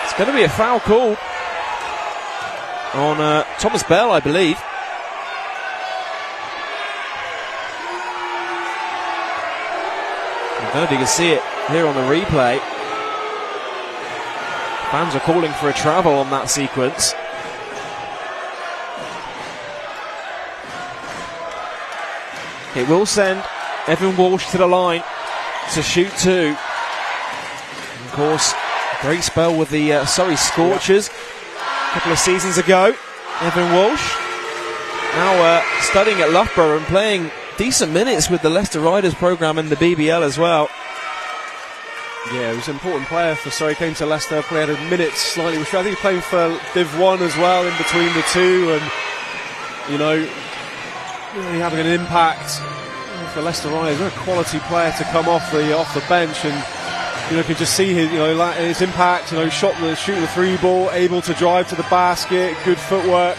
It's going to be a foul call on Thomas Bell, I believe. I don't know if you can see it here on the replay. Fans are calling for a travel on that sequence. It will send Evan Walsh to the line to shoot two. And of course, great spell with the Surrey Scorchers a couple of seasons ago. Evan Walsh now studying at Loughborough and playing decent minutes with the Leicester Riders programme in the BBL as well. Yeah, he was an important player for Surrey. Came to Leicester, played minutes slightly. I think he played for Div 1 as well in between the two, and you know, really having an impact for Leicester Riders. A quality player to come off the bench, and you know, can just see his impact. You know, shoot the three ball, able to drive to the basket, good footwork,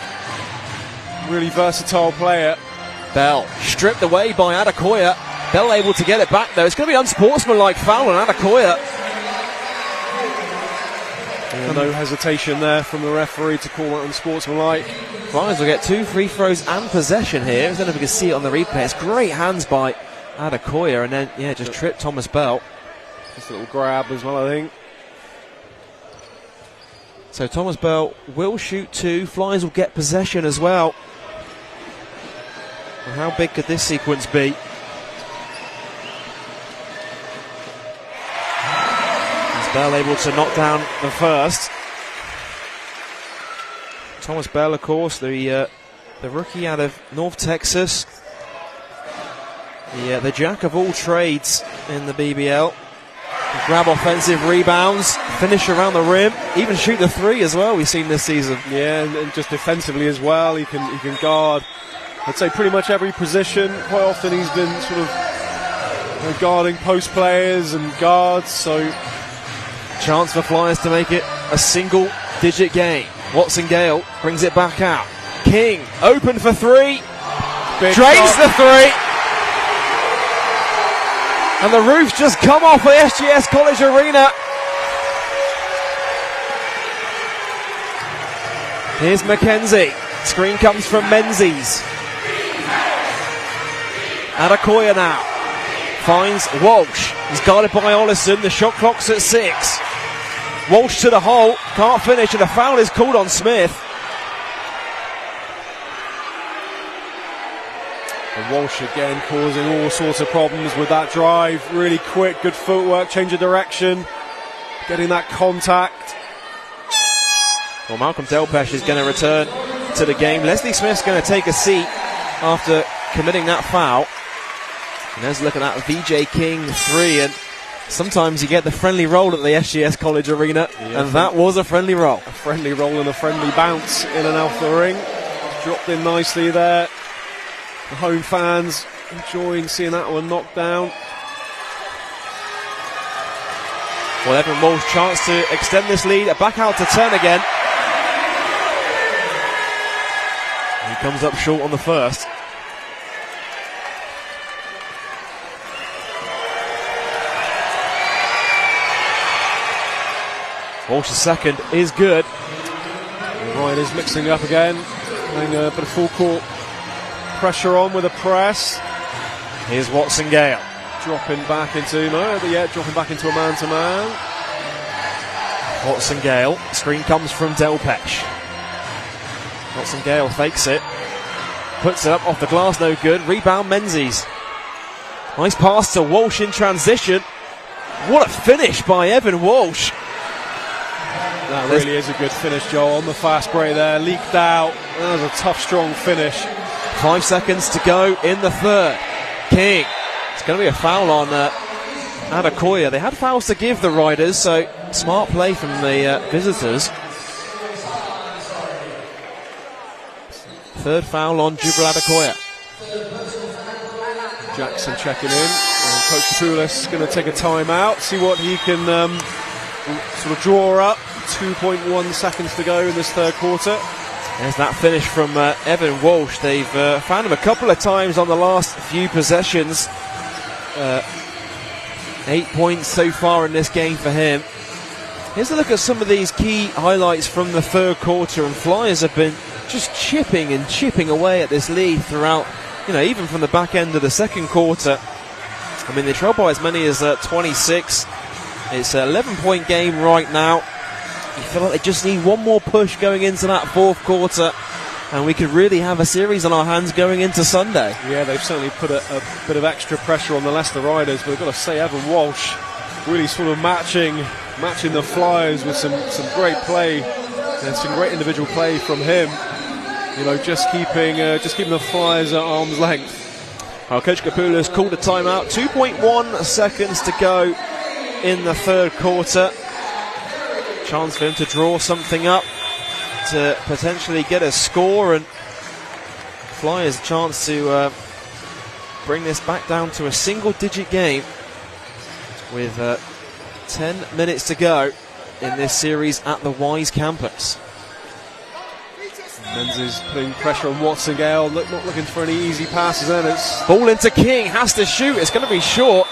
really versatile player. Bell stripped away by Adekoya. Bell able to get it back though. It's going to be unsportsmanlike foul on Adekoya. No hesitation there from the referee to call that unsportsmanlike. Flyers will get 2 free throws and possession here. I don't know if we can see it on the replay. It's great hands by Adekoya, and then just tripped Thomas Bell. Just a little grab as well, I think. So Thomas Bell will shoot 2. Flyers will get possession as well. And how big could this sequence be? Bell able to knock down the first. Thomas Bell, of course, the rookie out of North Texas. The jack of all trades in the BBL. Grab offensive rebounds, finish around the rim, even shoot the three as well. We've seen this season. Yeah, and just defensively as well. He can guard, I'd say, pretty much every position. Quite often he's been sort of guarding post players and guards. So. Chance for Flyers to make it a single-digit game. Watson Gale brings it back out. King open for three. Drains the three. And the roof's just come off at SGS College Arena. Here's Mackenzie. Screen comes from Menzies. Adekoya now. Finds Walsh. He's guarded by Ollison. The shot clock's at 6. Walsh to the hole. Can't finish, and a foul is called on Smith. And Walsh again causing all sorts of problems with that drive. Really quick, good footwork, change of direction, getting that contact. Well, Malcolm Delpesh is going to return to the game. Leslie Smith's going to take a seat after committing that foul. And there's looking at VJ King 3, and sometimes you get the friendly roll at the SGS College Arena, and that was a friendly roll. A friendly roll and a friendly bounce in and out the ring. Dropped in nicely there. The home fans enjoying seeing that one knocked down. Well, Evan Walsh chance to extend this lead. Back out to turn again. He comes up short on the first. Walsh's second is good. The Riders mixing up again, playing a bit of full court pressure on with a press. Here's Watson Gale. Dropping back into a man-to-man. Watson Gale. Screen comes from Delpech. Watson Gale fakes it. Puts it up off the glass, no good. Rebound Menzies. Nice pass to Walsh in transition. What a finish by Evan Walsh. That really is a good finish, Joel, on the fast break there. Leaked out. That was a tough, strong finish. 5 seconds to go in the third. King. It's going to be a foul on Adekoya. They had fouls to give the Riders, so smart play from the visitors. Third foul on Jubril Adekoya. Jackson checking in. And Coach Kapoulis is going to take a timeout, see what he can sort of draw up. 2.1 seconds to go in this third quarter. There's that finish from Evan Walsh. They've found him a couple of times on the last few possessions. 8 points so far in this game for him. Here's a look at some of these key highlights from the third quarter, and Flyers have been just chipping away at this lead throughout, even from the back end of the second quarter. I mean, they trail by as many as 26. It's an 11-point game right now. You feel like they just need one more push going into that fourth quarter, and we could really have a series on our hands going into Sunday. Yeah, they've certainly put a bit of extra pressure on the Leicester Riders, but we've got to say Evan Walsh really sort of matching the Flyers with some great play and some great individual play from him. Just keeping the Flyers at arm's length. Our Coach Kapoulis called a timeout. 2.1 seconds to go in the third quarter. Chance for him to draw something up to potentially get a score, and Flyers a chance to bring this back down to a single-digit game with 10 minutes to go in this series at the Wise campus. Menzies putting pressure on Watson Gale, not looking for any easy passes, and it's ball into King, has to shoot, it's going to be short,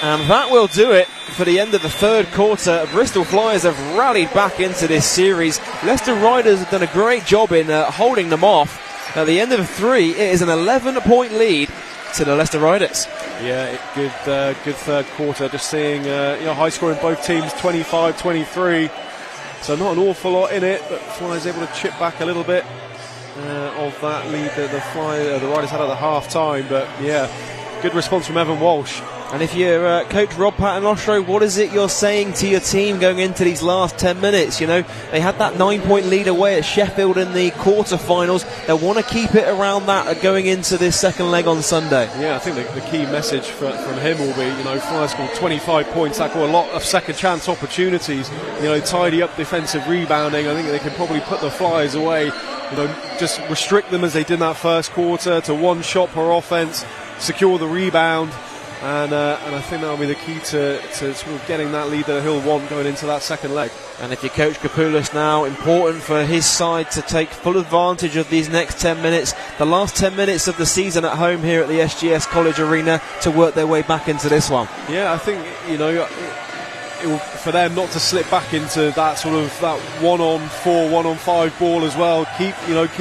and that will do it for the end of the third quarter. Bristol Flyers have rallied back into this series. Leicester Riders have done a great job in holding them off. At the end of three, it is an 11-point lead to the Leicester Riders. Yeah, good third quarter. Just seeing high score in both teams, 25-23. So not an awful lot in it, but Flyers able to chip back a little bit of that lead that the Riders had at the half time. But yeah, good response from Evan Walsh. And if you're Coach Rob Paternostro, what is it you're saying to your team going into these last 10 minutes? They had that 9-point lead away at Sheffield in the quarterfinals. They want to keep it around that going into this second leg on Sunday. Yeah, I think the key message from him will be, Flyers scored 25 points. That got a lot of second chance opportunities. Tidy up defensive rebounding. I think they can probably put the Flyers away. Just restrict them as they did in that first quarter to one shot per offense, secure the rebound. And I think that'll be the key to sort of getting that lead that he'll want going into that second leg. And if you're Coach Kapoulis now, important for his side to take full advantage of these next 10 minutes, the last 10 minutes of the season at home here at the SGS College Arena, to work their way back into this one. Yeah, I think, it will, for them not to slip back into that sort of that 1-on-4, 1-on-5 ball as well. Keep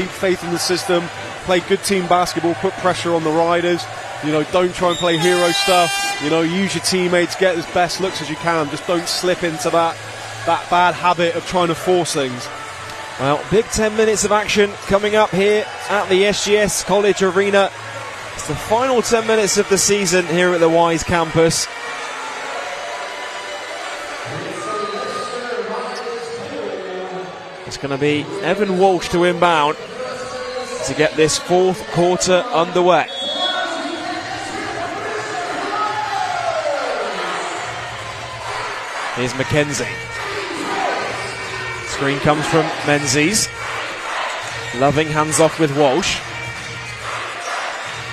faith in the system, play good team basketball, put pressure on the Riders. Don't try and play hero stuff. Use your teammates, get as best looks as you can. Just don't slip into that bad habit of trying to force things. Well, big 10 minutes of action coming up here at the SGS College Arena. It's the final 10 minutes of the season here at the Wise campus. It's going to be Evan Walsh to inbound to get this fourth quarter underway. Here's McKenzie. Screen comes from Menzies. Loving hands off with Walsh.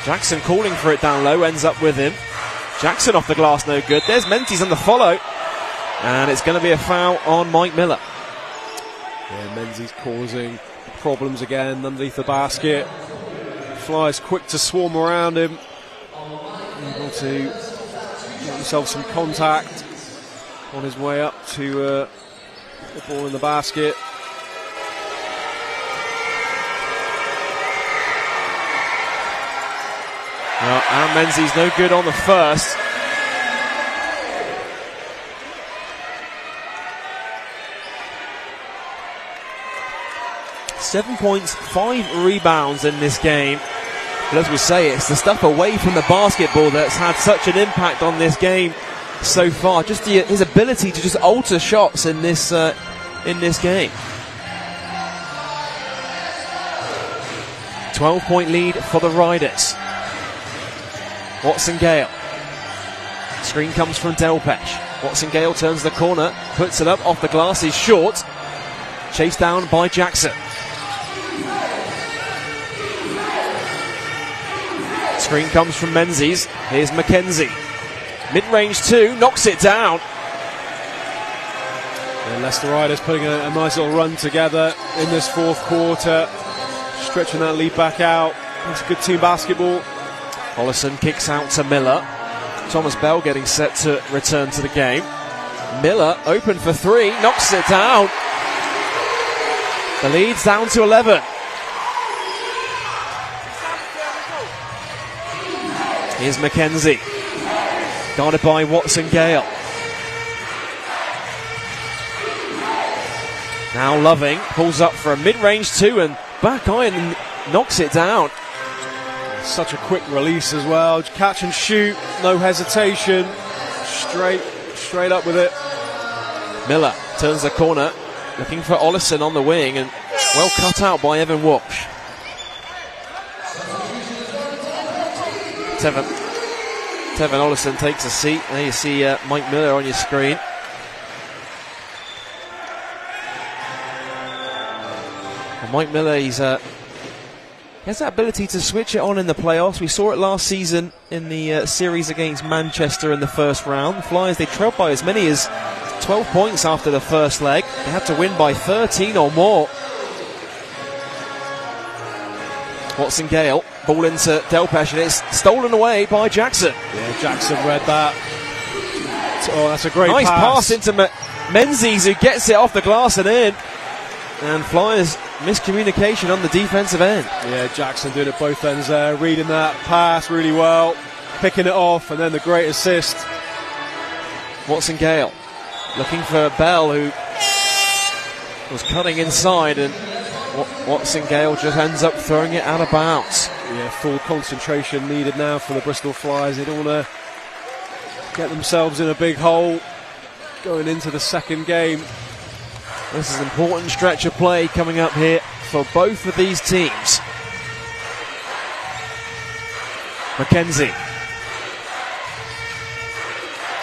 Jackson calling for it down low, ends up with him. Jackson off the glass, no good. There's Menzies on the follow. And it's going to be a foul on Mike Miller. Yeah, Menzies causing problems again underneath the basket. Flyers quick to swarm around him. Able to get himself some contact on his way up to the ball in the basket. Well, and Menzies no good on the first. Seven points, 5 rebounds in this game. But as we say, it's the stuff away from the basketball that's had such an impact on this game so far. Just his ability to just alter shots in this game. 12-point lead for the Riders. Watson-Gale. Screen comes from Delpesh. Watson-Gale turns the corner, puts it up off the glass, is short. Chased down by Jackson. Screen comes from Menzies. Here's McKenzie. Mid-range 2, knocks it down. And Leicester Riders putting a nice little run together in this fourth quarter, stretching that lead back out. It's good team basketball. Ollison kicks out to Miller. Thomas Bell getting set to return to the game. Miller open for 3, knocks it down. The lead's down to 11. Here's McKenzie. Guarded by Watson-Gale. Now Loving pulls up for a mid-range 2 and back iron and knocks it down. Such a quick release as well. Catch and shoot, no hesitation. Straight up with it. Miller turns the corner, looking for Ollison on the wing, and well cut out by Evan Walsh. Tevin Ollison takes a seat. There you see Mike Miller on your screen. And Mike Miller, he has that ability to switch it on in the playoffs. We saw it last season in the series against Manchester in the first round. The Flyers, they trailed by as many as 12 points after the first leg. They had to win by 13 or more. Watson-Gale, ball into Delpesh, and it's stolen away by Jackson. Yeah, Jackson read that. Oh, that's a great nice pass into Menzies, who gets it off the glass and in. And Flyers miscommunication on the defensive end. Yeah, Jackson doing it both ends there, reading that pass really well, picking it off, and then the great assist. Watson-Gale looking for Bell, who was cutting inside, and Watson-Gale just ends up throwing it out of bounds. Yeah, full concentration needed now for the Bristol Flyers. They don't want to get themselves in a big hole going into the second game. This is an important stretch of play coming up here for both of these teams. McKenzie.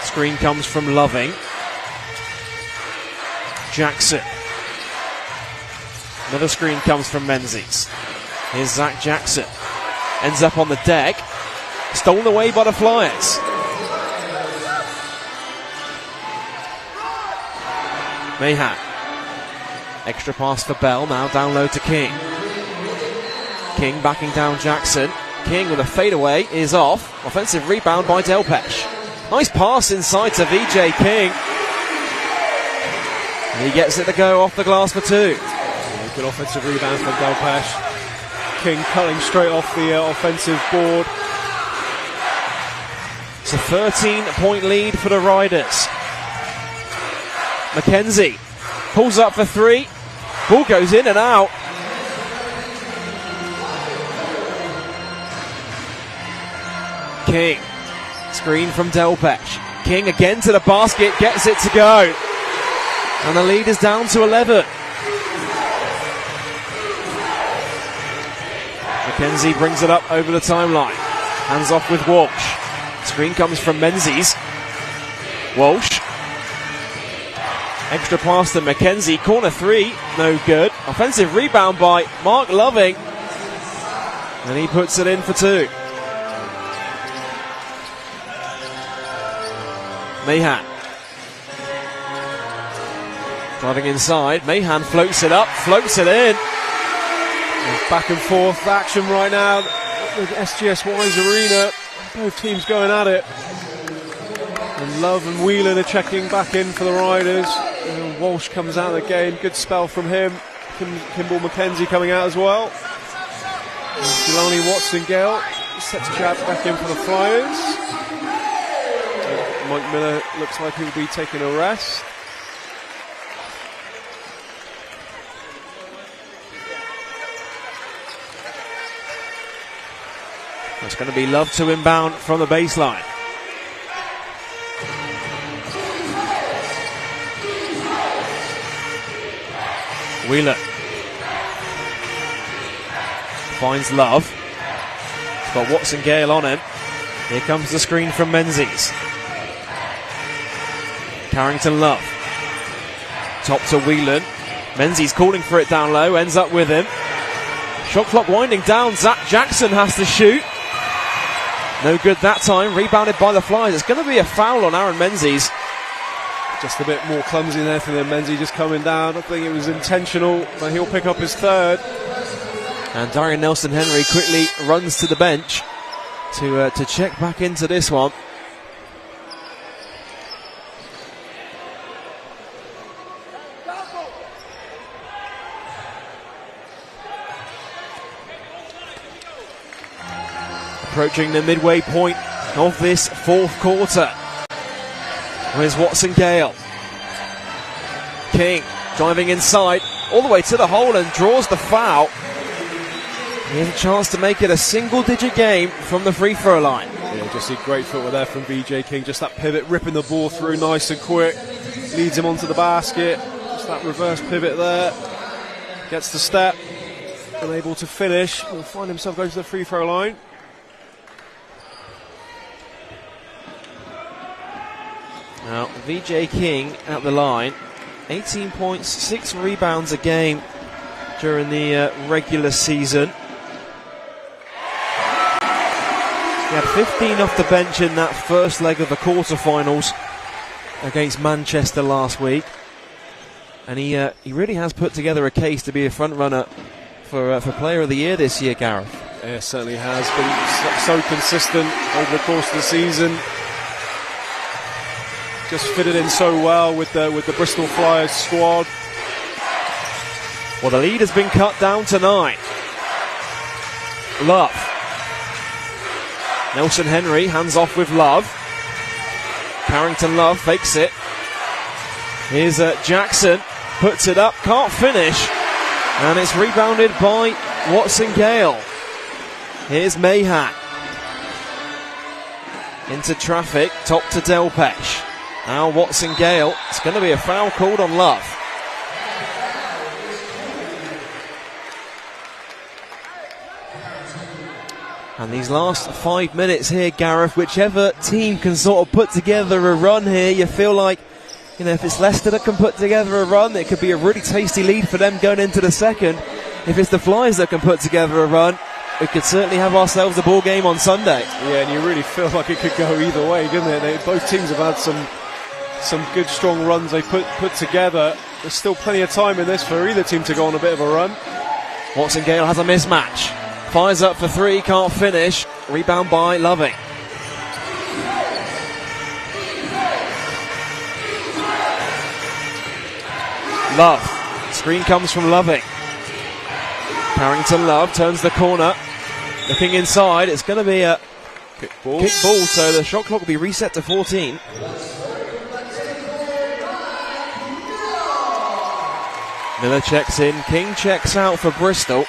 Screen comes from Loving. Jackson. Another screen comes from Menzies. Here's Zach Jackson. Ends up on the deck. Stolen away by the Flyers. Mahan. Extra pass for Bell, now down low to King. King backing down Jackson. King with a fadeaway is off. Offensive rebound by Delpesh. Nice pass inside to VJ King. And he gets it to go off the glass for 2. Yeah, good offensive rebound from Delpesh. King cutting straight off the offensive board. It's a 13-point lead for the Riders. McKenzie pulls up for 3. Ball goes in and out. King. Screen from Delpesh. King again to the basket, gets it to go. And the lead is down to 11. McKenzie brings it up over the timeline. Hands off with Walsh. Screen comes from Menzies. Walsh. Extra pass to McKenzie. Corner 3, no good. Offensive rebound by Mark Loving. And he puts it in for 2. Mahan. Driving inside. Mahan floats it up, floats it in. There's back and forth action right now with SGS Wise Arena. Both teams going at it. And Love and Whelan are checking back in for the Riders. And Walsh comes out again. Good spell from him. Kimball McKenzie coming out as well. And Jelani Watson-Gale set to jab back in for the Flyers. Mike Miller looks like he'll be taking a rest. It's going to be Love to inbound from the baseline. Wheeler finds Love. He's got Watson-Gale on him. Here comes the screen from Menzies. Carrington Love. Top to Whelan. Menzies calling for it down low, ends up with him. Shot clock winding down. Zach Jackson has to shoot. No good that time. Rebounded by the Flyers. It's going to be a foul on Aaron Menzies. Just a bit more clumsy there for them. Menzies just coming down. I think it was intentional, but he'll pick up his third. And Darian Nelson-Henry quickly runs to the bench to check back into this one. Approaching the midway point of this fourth quarter. Here's Watson-Gale. King driving inside all the way to the hole and draws the foul. He has a chance to make it a single-digit game from the free throw line. Yeah, just see great footwork there from BJ King. Just that pivot, ripping the ball through nice and quick. Leads him onto the basket. Just that reverse pivot there. Gets the step. Unable to finish. Will find himself going to the free throw line. Now, VJ King at the line, 18 points, 6 rebounds a game during the regular season. He had 15 off the bench in that first leg of the quarterfinals against Manchester last week. And he really has put together a case to be a front runner for Player of the Year this year, Gareth. Yeah, certainly has been so consistent over the course of the season. Just fitted in so well with the Bristol Flyers squad. Well, the lead has been cut down to 9. Love. Nelson-Henry hands off with Love. Carrington Love fakes it. Here's Jackson, puts it up, can't finish. And it's rebounded by Watson-Gale. Here's Mahan. Into traffic, top to Delpesh. Now Watson-Gale, it's going to be a foul called on Love. And these last 5 minutes here, Gareth, whichever team can sort of put together a run here, you feel like, you know, if it's Leicester that can put together a run, it could be a really tasty lead for them going into the second. If it's the Flyers that can put together a run, we could certainly have ourselves a ball game on Sunday. Yeah, and you really feel like it could go either way, couldn't it? Both teams have had some good strong runs they put together. There's still plenty of time in this for either team to go on a bit of a run. Watson-Gale has a mismatch. Fires up for 3, can't finish. Rebound by Loving. Love. Screen comes from Loving. Carrington Love turns the corner. Looking inside, it's going to be a kick ball, so the shot clock will be reset to 14. Miller checks in, King checks out for Bristol.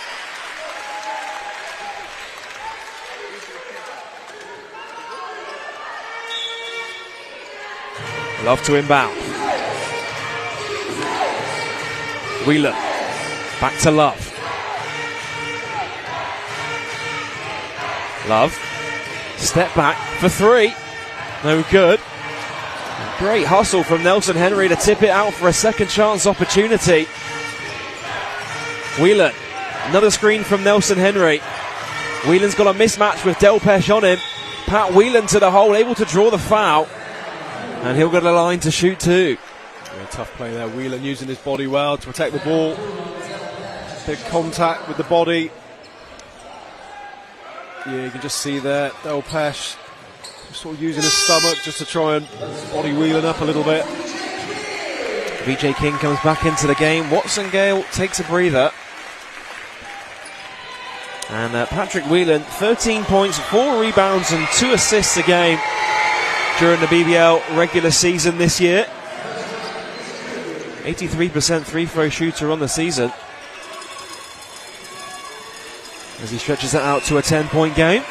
Love to inbound. Wheeler, back to Love. Love, step back for 3, no good. Great hustle from Nelson-Henry to tip it out for a second chance opportunity. Whelan, another screen from Nelson-Henry. Whelan's got a mismatch with Delpesh on him. Pat Whelan to the hole, able to draw the foul. And he'll get a line to shoot 2. Yeah, tough play there. Whelan using his body well to protect the ball. Big contact with the body. Yeah, you can just see there, Delpesh sort of using his stomach just to try and body Whelan up a little bit. VJ King comes back into the game. Watson-Gale takes a breather. And Patrick Whelan, 13 points, 4 rebounds and 2 assists a game during the BBL regular season this year. 83% free-throw shooter on the season, as he stretches that out to a 10-point game.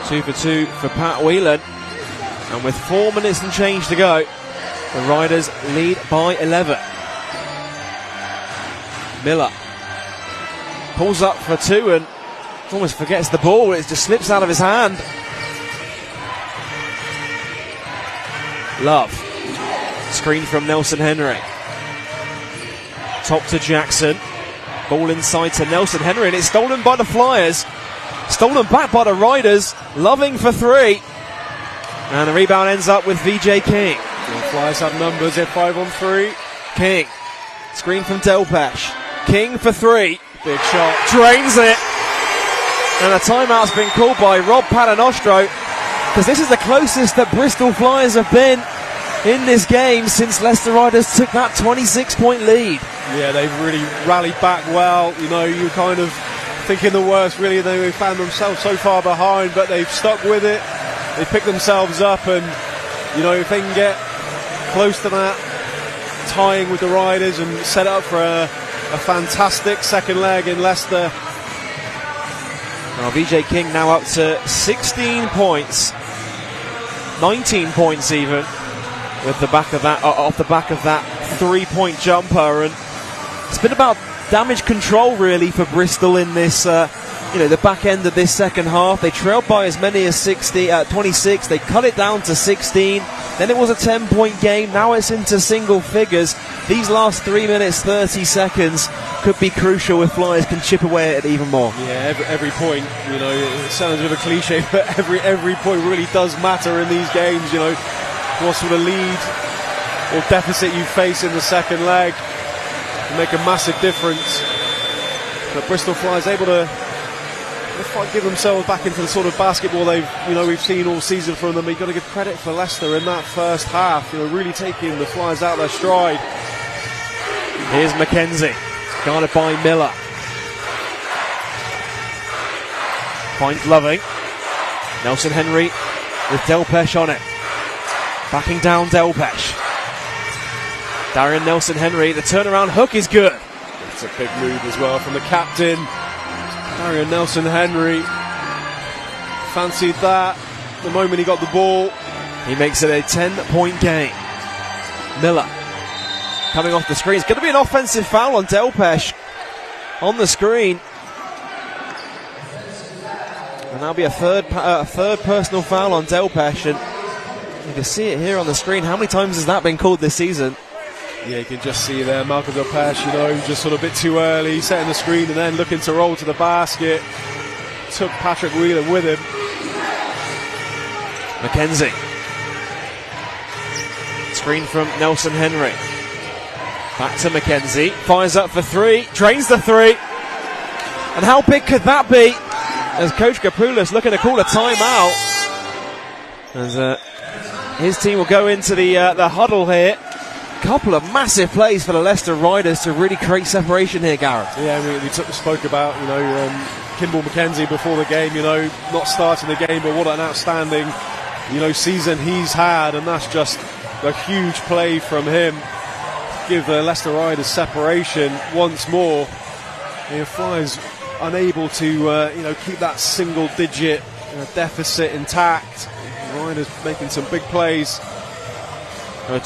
Two for two for Pat Whelan. And with 4 minutes and change to go, the Riders lead by 11. Miller pulls up for two and almost forgets the ball. It just slips out of his hand. Love. Screen from Nelson Henry. Top to Jackson. Ball inside to Nelson Henry, and it's stolen by the Flyers. Stolen back by the Riders. Loving for three. And the rebound ends up with VJ King. The Flyers have numbers. They're 5 on 3. King. Screen from Delpesh. King for three. Big shot. Drains it. And a timeout's been called by Rob Paternostro, because this is the closest that Bristol Flyers have been in this game since Leicester Riders took that 26-point lead. Yeah, they've really rallied back well. You know, you're kind of thinking the worst, really. They found themselves so far behind, but they've stuck with it. They picked themselves up, and, you know, if they can get close to that, tying with the Riders and set up for a fantastic second leg in Leicester. Now VJ King now up to 16 points, 19 points even, with the back of that off the back of that 3-point jumper, and it's been about damage control really for Bristol in this, the back end of this second half. They trailed by as many as 26. They cut it down to 16. Then it was a 10-point game. Now it's into single figures. These last 3 minutes 30 seconds could be crucial if Flyers can chip away at it even more. Yeah, every point, you know, it sounds a bit of a cliche, but every point really does matter in these games. You know, what sort of lead or deficit you face in the second leg can make a massive difference. But Bristol Flyers able to give themselves back into the sort of basketball we've seen all season from them. You've got to give credit for Leicester in that first half, you know, really taking the Flyers out their stride. Here's McKenzie, guarded by Miller. Finds Loving. Nelson Henry with Delpesh on it. Backing down Delpesh. Darian Nelson Henry, the turnaround hook is good. It's a big move as well from the captain. Darian Nelson Henry fancied that the moment he got the ball. He makes it a 10-point game. Miller coming off the screen. It's going to be an offensive foul on Delpesh on the screen. And that'll be a third personal foul on Delpesh. And you can see it here on the screen. How many times has that been called this season? Yeah, you can just see there Malcolm Delpesh, you know, just sort of a bit too early, setting the screen and then looking to roll to the basket. Took Patrick Whelan with him. McKenzie. Screen from Nelson Henry. Back to McKenzie. Fires up for three. Drains the three. And how big could that be? As Coach Kapoulas looking to call a timeout. As his team will go into the huddle here. Couple of massive plays for the Leicester Riders to really create separation here, Gareth. Yeah, we spoke about, you know, Kimball McKenzie before the game, you know, not starting the game, but what an outstanding, you know, season he's had, and that's just a huge play from him. Give the Leicester Riders separation once more. The Flyers unable to, keep that single-digit deficit intact. The Riders making some big plays.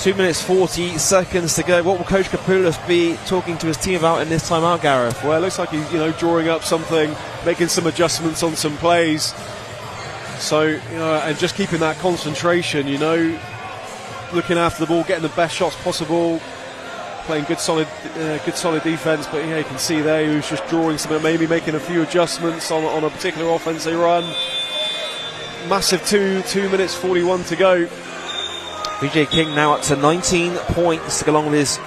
2 minutes 40 seconds to go. What will Coach Kapoulas be talking to his team about in this timeout, Gareth? Well, it looks like he's, drawing up something, making some adjustments on some plays. So, and just keeping that concentration, looking after the ball, getting the best shots possible, playing good solid defense. But you can see there he was just drawing something, maybe making a few adjustments on a particular offense they run. Massive 2 minutes 41 to go. VJ King now up to 19 points to go along with his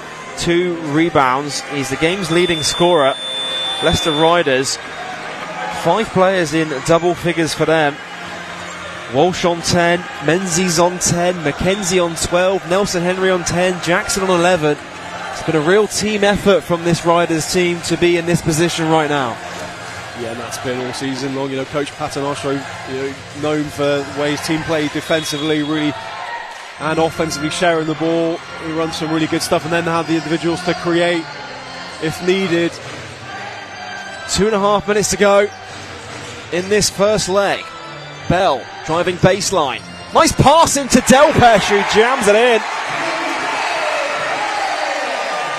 2 rebounds. He's the game's leading scorer. Leicester Riders, 5 players in double figures for them. Walsh on 10, Menzies on 10, McKenzie on 12, Nelson Henry on 10, Jackson on 11. It's been a real team effort from this Riders team to be in this position right now. Yeah, and that's been all season long. Coach Paternoster, known for the way his team play defensively, really, and offensively sharing the ball. He runs some really good stuff, and then have the individuals to create if needed. 2.5 minutes to go in this first leg. Bell driving baseline. Nice pass into Delpesh, who jams it in.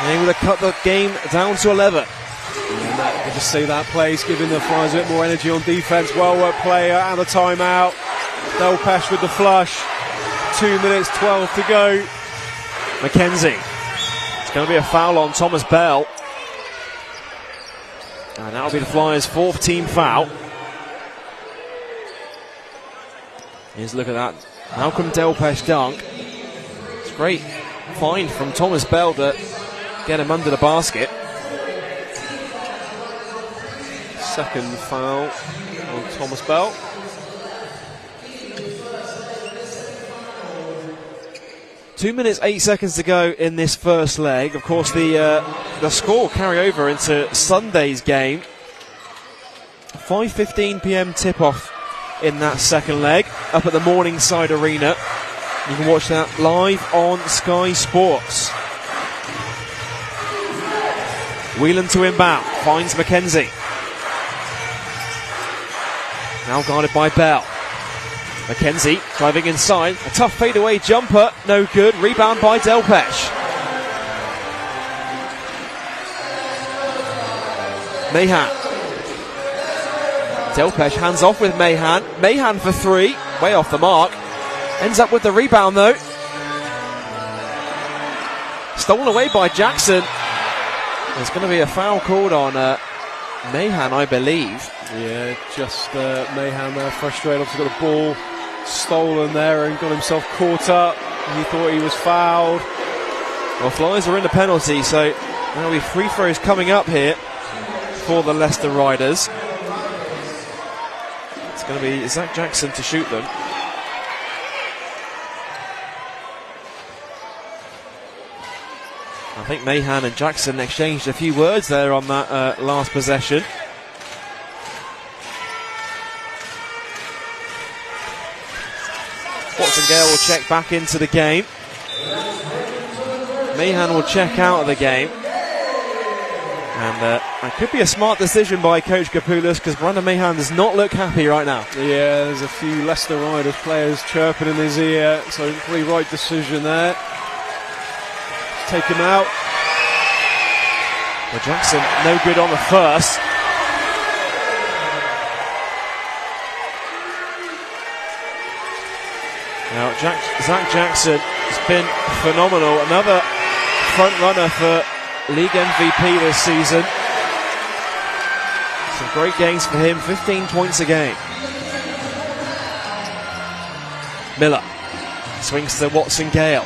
Able to cut the game down to 11. Yeah, you just see that place giving the Flyers a bit more energy on defence. Well worked play and a timeout. Delpesh with the flush. 2 minutes 12 to go. McKenzie. It's going to be a foul on Thomas Bell. And that'll be the Flyers' 4th team foul. Here's a look at that. Malcolm Delpesh dunk. It's a great find from Thomas Bell to get him under the basket. Second foul on Thomas Bell. Two minutes 8 seconds to go in this first leg. Of course, the score will carry over into Sunday's game. 5:15 p.m. tip-off in that second leg up at the Morningside Arena. You can watch that live on Sky Sports. Whelan to inbound, finds McKenzie. Now guarded by Bell. McKenzie driving inside, a tough fadeaway jumper, no good. Rebound by Delpesh. Mahan. Delpesh hands off with Mahan. Mahan for 3, way off the mark. Ends up with the rebound though. Stolen away by Jackson. There's going to be a foul called on Mahan, I believe. Yeah, just Mahan there, frustrated. Obviously got the ball stolen there and got himself caught up. He thought he was fouled. Well, Flyers are in the penalty, so there'll be free throws coming up here for the Leicester Riders. It's going to be Zach Jackson to shoot them. I think Mahan and Jackson exchanged a few words there on that last possession. Watson Gale will check back into the game. Mahan will check out of the game. And that could be a smart decision by Coach Kapoulis, because Brandon Mahan does not look happy right now. Yeah, there's a few Leicester Riders players chirping in his ear, so pretty right decision there. Take him out. Well, Jackson no good on the first. Now Zach Jackson has been phenomenal. Another front runner for league MVP this season. Some great games for him. 15 points a game. Miller swings to Watson Gale.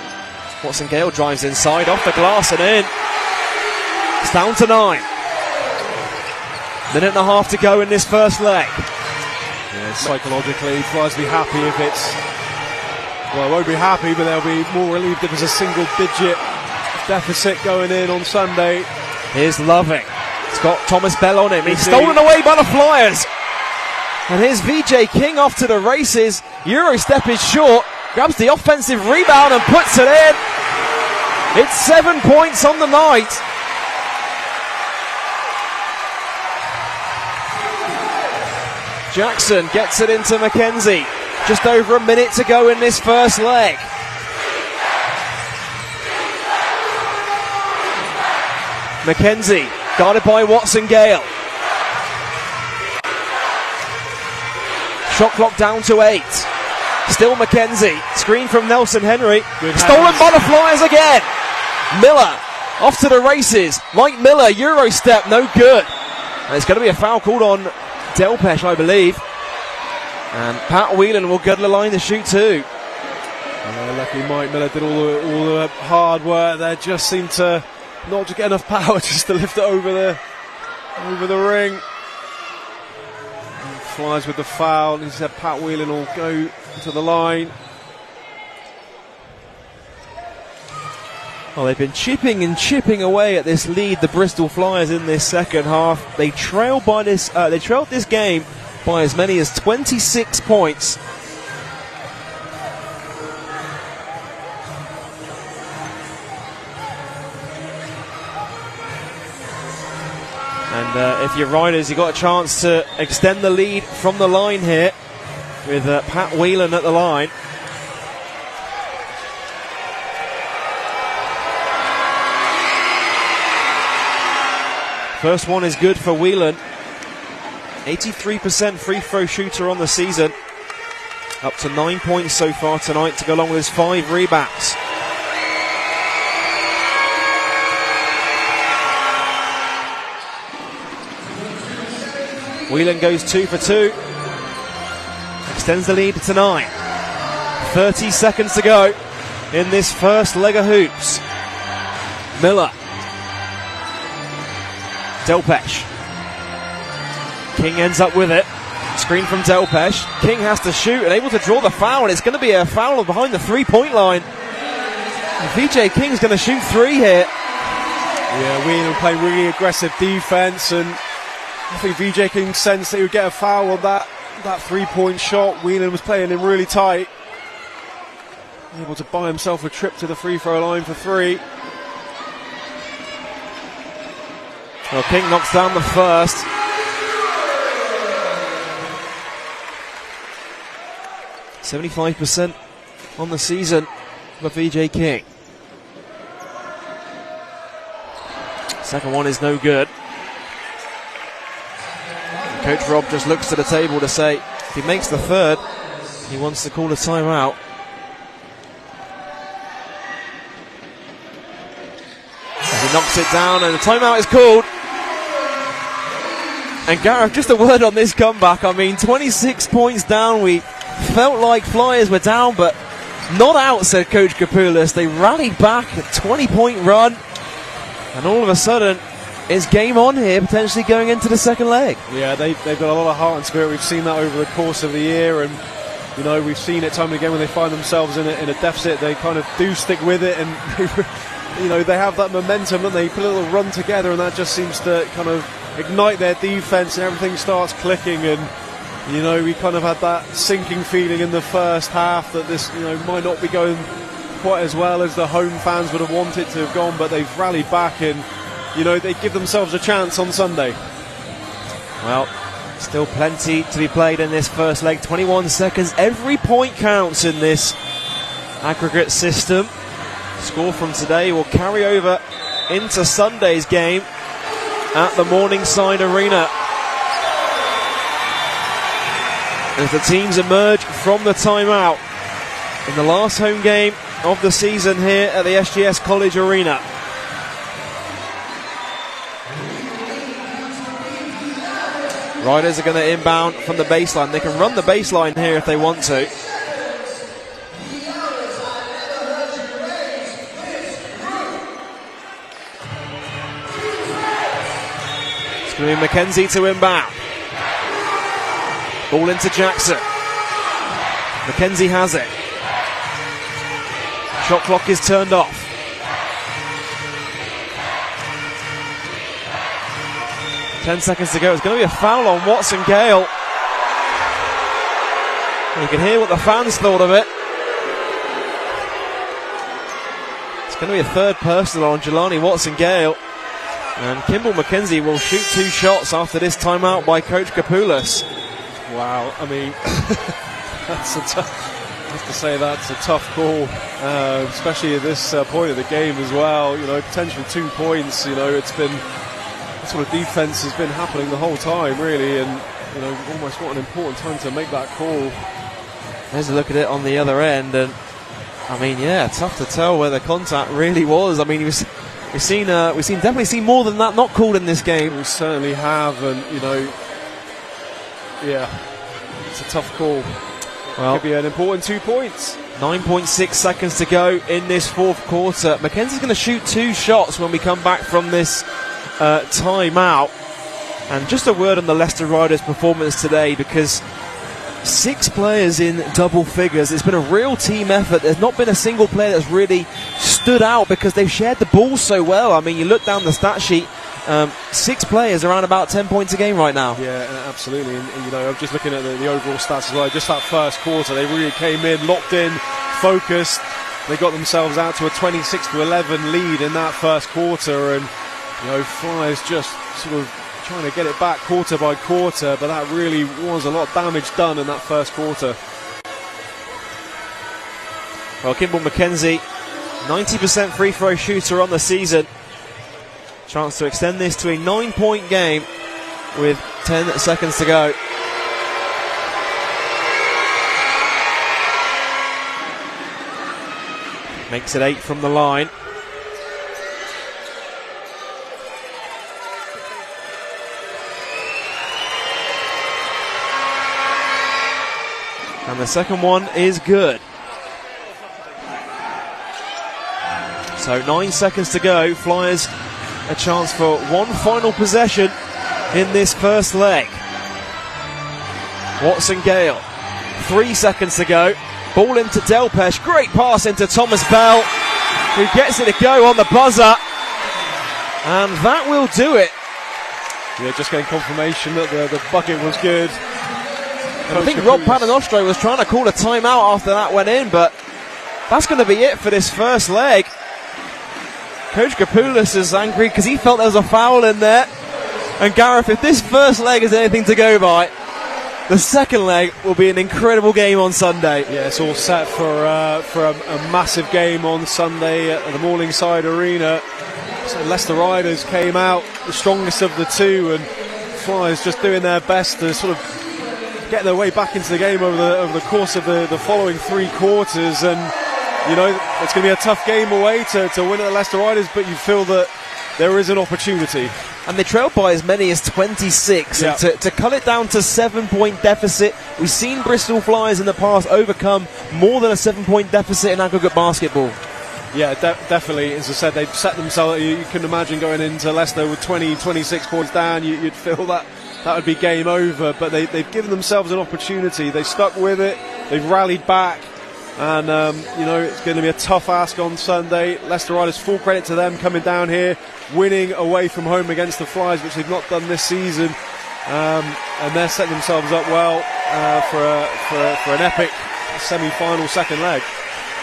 Watson Gale drives inside, off the glass and in. It's down to 9. Minute and a half to go in this first leg. Yeah, psychologically, Flyers will be happy if it's... Well, won't be happy, but they'll be more relieved if it's a single-digit deficit going in on Sunday. Here's Loving. It's got Thomas Bell on him. He's stolen away by the Flyers. And here's VJ King off to the races. Eurostep is short. Grabs the offensive rebound and puts it in. It's 7 points on the night. Jackson gets it into McKenzie. Just over a minute to go in this first leg. McKenzie, guarded by Watson Gale. Shot clock down to 8. Still McKenzie. Screen from Nelson Henry. Stolen by the Flyers again. Miller off to the races. Mike Miller, Eurostep, no good. And it's going to be a foul called on Delpesh, I believe. And Pat Whelan will get the line to shoot too. Lucky Mike Miller did all the hard work there. Just seemed to not get enough power just to lift it over the ring. Flyers with the foul. He said Pat Whelan will go to the line. Well, they've been chipping away at this lead, the Bristol Flyers, in this second half. They trailed this game by as many as 26 points. And if you're Riders, you've got a chance to extend the lead from the line here with Pat Whelan at the line. First one is good for Whelan. 83% free throw shooter on the season. Up to 9 points so far tonight to go along with his 5 rebounds. Whelan goes 2 for 2. Extends the lead to 9. 30 seconds to go in this first leg of hoops. Miller. Delpesh. King ends up with it. Screen from Delpesh. King has to shoot and able to draw the foul, and it's going to be a foul behind the 3-point line. And VJ King's going to shoot 3 here. Yeah, Whelan playing really aggressive defense, and I think VJ King sensed that he would get a foul on that 3-point shot. Whelan was playing him really tight. Able to buy himself a trip to the free throw line for 3. Well, King knocks down the first. %75% on the season for VJ King. Second one is no good. And Coach Rob just looks to the table to say if he makes the third, he wants to call a timeout. As he knocks it down, and the timeout is called. And Gareth, just a word on this comeback. I mean, 26 points down. We felt like Flyers were down, but not out, said Coach Kapoulis. They rallied back, a 20-point run, and all of a sudden, it's game on here, potentially going into the second leg. Yeah, they've got a lot of heart and spirit. We've seen that over the course of the year, and you know, we've seen it time and again when they find themselves in a deficit, they kind of do stick with it, and you know, they have that momentum, and they put a little run together, and that just seems to kind of ignite their defense, and everything starts clicking. And you know, we kind of had that sinking feeling in the first half that this, you know, might not be going quite as well as the home fans would have wanted to have gone, but they've rallied back, and you know, they give themselves a chance on Sunday. Well, still plenty to be played in this first leg. 21 seconds. Every point counts in this aggregate system. Score from today will carry over into Sunday's game at the Morningside Arena. As the teams emerge from the timeout in the last home game of the season here at the SGS College Arena. Riders are going to inbound from the baseline. They can run the baseline here if they want to. It's going to be McKenzie to inbound. Ball into Jackson. McKenzie has it. Shot clock is turned off. Ten seconds to go. It's going to be a foul on Watson Gale. And you can hear what the fans thought of it. It's going to be a third personal on Jelani Watson Gale. And Kimball McKenzie will shoot 2 shots after this timeout by Coach Kapoulis. Wow, I mean, that's a tough call, especially at this point of the game as well. You know, potential 2 points. You know, it's been that sort of defense has been happening the whole time, really, and you know, almost what an important time to make that call. There's a look at it on the other end, and I mean, yeah, tough to tell where the contact really was. I mean, we've definitely seen more than that not called in this game. We certainly have, and you know. Yeah, it's a tough call. Well, could be an important 2 points. 9.6 seconds to go in this fourth quarter. McKenzie's going to shoot 2 shots when we come back from this timeout. And just a word on the Leicester Riders' performance today, because 6 players in double figures. It's been a real team effort. There's not been a single player that's really stood out because they've shared the ball so well. I mean, you look down the stat sheet, 6 players around about 10 points a game right now. Yeah, absolutely. And you know, I'm just looking at the overall stats as well. Just that first quarter, they really came in, locked in, focused. They got themselves out to a 26-11 lead in that first quarter, and you know, Flyers just sort of trying to get it back quarter by quarter, but that really was a lot of damage done in that first quarter. Well, Kimball McKenzie, 90% free throw shooter on the season. Chance to extend this to a 9-point game with 10 seconds to go. Makes it 8 from the line. And the second one is good. So 9 seconds to go. Flyers a chance for one final possession in this first leg. Watson Gale, 3 seconds to go. Ball into Delpesh, great pass into Thomas Bell, who gets it to go on the buzzer. And that will do it. Yeah, just getting confirmation that the bucket was good. I think Rob Paternoster was trying to call a timeout after that went in, but that's going to be it for this first leg. Coach Kapoulis is angry because he felt there was a foul in there. And Gareth, if this first leg is anything to go by, the second leg will be an incredible game on Sunday. Yeah, it's all set for a massive game on Sunday at the Morningside Arena. So Leicester Riders came out the strongest of the two, and Flyers just doing their best to sort of get their way back into the game over the course of the following 3 quarters. And you know, it's going to be a tough game away to win at the Leicester Riders, but you feel that there is an opportunity. And they trailed by as many as 26. Yeah. And to cut it down to 7-point deficit, we've seen Bristol Flyers in the past overcome more than a 7-point deficit in aggregate basketball. Yeah, definitely. As I said, they've set themselves, you can imagine going into Leicester with 26 points down, you'd feel that would be game over, but they've given themselves an opportunity. They stuck with it, they've rallied back. And, you know, it's going to be a tough ask on Sunday. Leicester Riders, full credit to them coming down here, winning away from home against the Flyers, which they've not done this season. And they're setting themselves up well for an epic semi-final second leg.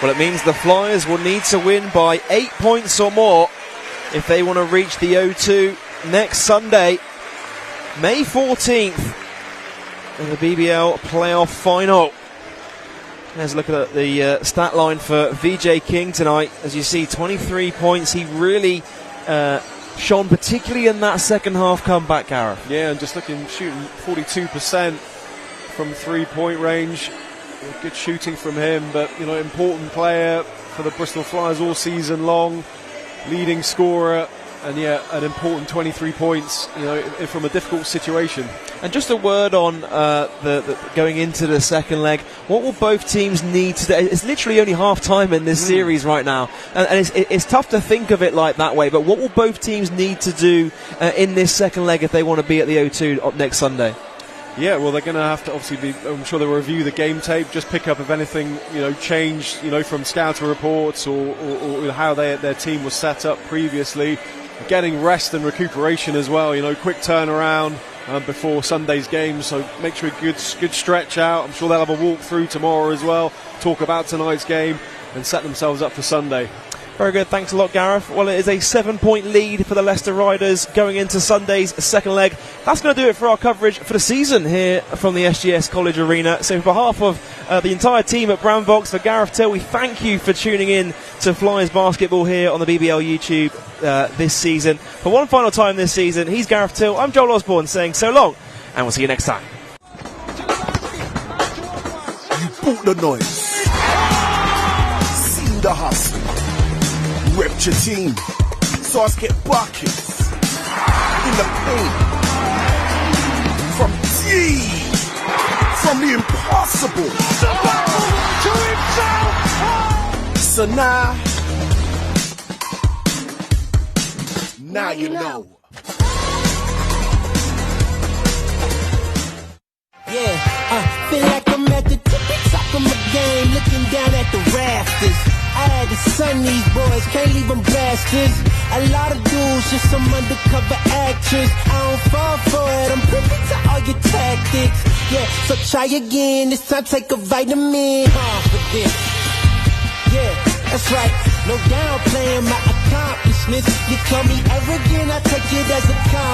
Well, it means the Flyers will need to win by 8 points or more if they want to reach the O2 next Sunday, May 14th, in the BBL Play-off Final. Let's look at the stat line for VJ King tonight. As you see, 23 points. He really shone, particularly in that second half comeback, Gareth. Yeah, and just shooting 42% from 3-point range. Good shooting from him, but you know, important player for the Bristol Flyers all season long, leading scorer. And yeah, an important 23 points, you know, from a difficult situation. And just a word on the going into the second leg. What will both teams need to do? It's literally only half time in this series right now, and it's tough to think of it like that way. But what will both teams need to do in this second leg if they want to be at the O2 up next Sunday? Yeah, well, they're going to have to obviously I'm sure they'll review the game tape, just pick up if anything, you know, changed, you know, from scouting reports or how their team was set up previously. Getting rest and recuperation as well, you know, quick turnaround before Sunday's game, so make sure a good stretch out. I'm sure they'll have a walk through tomorrow as well, talk about tonight's game and set themselves up for Sunday. Very good, thanks a lot, Gareth. Well, it is a 7-point lead for the Leicester Riders going into Sunday's second leg. That's going to do it for our coverage for the season here from the SGS College Arena. So on behalf of the entire team at Bramvox, for Gareth Till, we thank you for tuning in to Flyers basketball here on the BBL YouTube this season. For one final time this season, he's Gareth Till, I'm Joel Osborne saying so long, and we'll see you next time. You bought the noise, seen the hustle, repped your team, saw us get buckets in the paint. From deep, from the impossible. To himself. So now you know. Yeah, feel like I'm at the tippy top of my game, looking down at the rafters. I had to sun these boys, can't leave them bastards. A lot of dudes, just some undercover actors. I don't fall for it, I'm privy to all your tactics. Yeah, so try again, this time take a vitamin for this. Yeah, that's right, no downplaying my accomplishments. You call me arrogant, I take it as a compliment.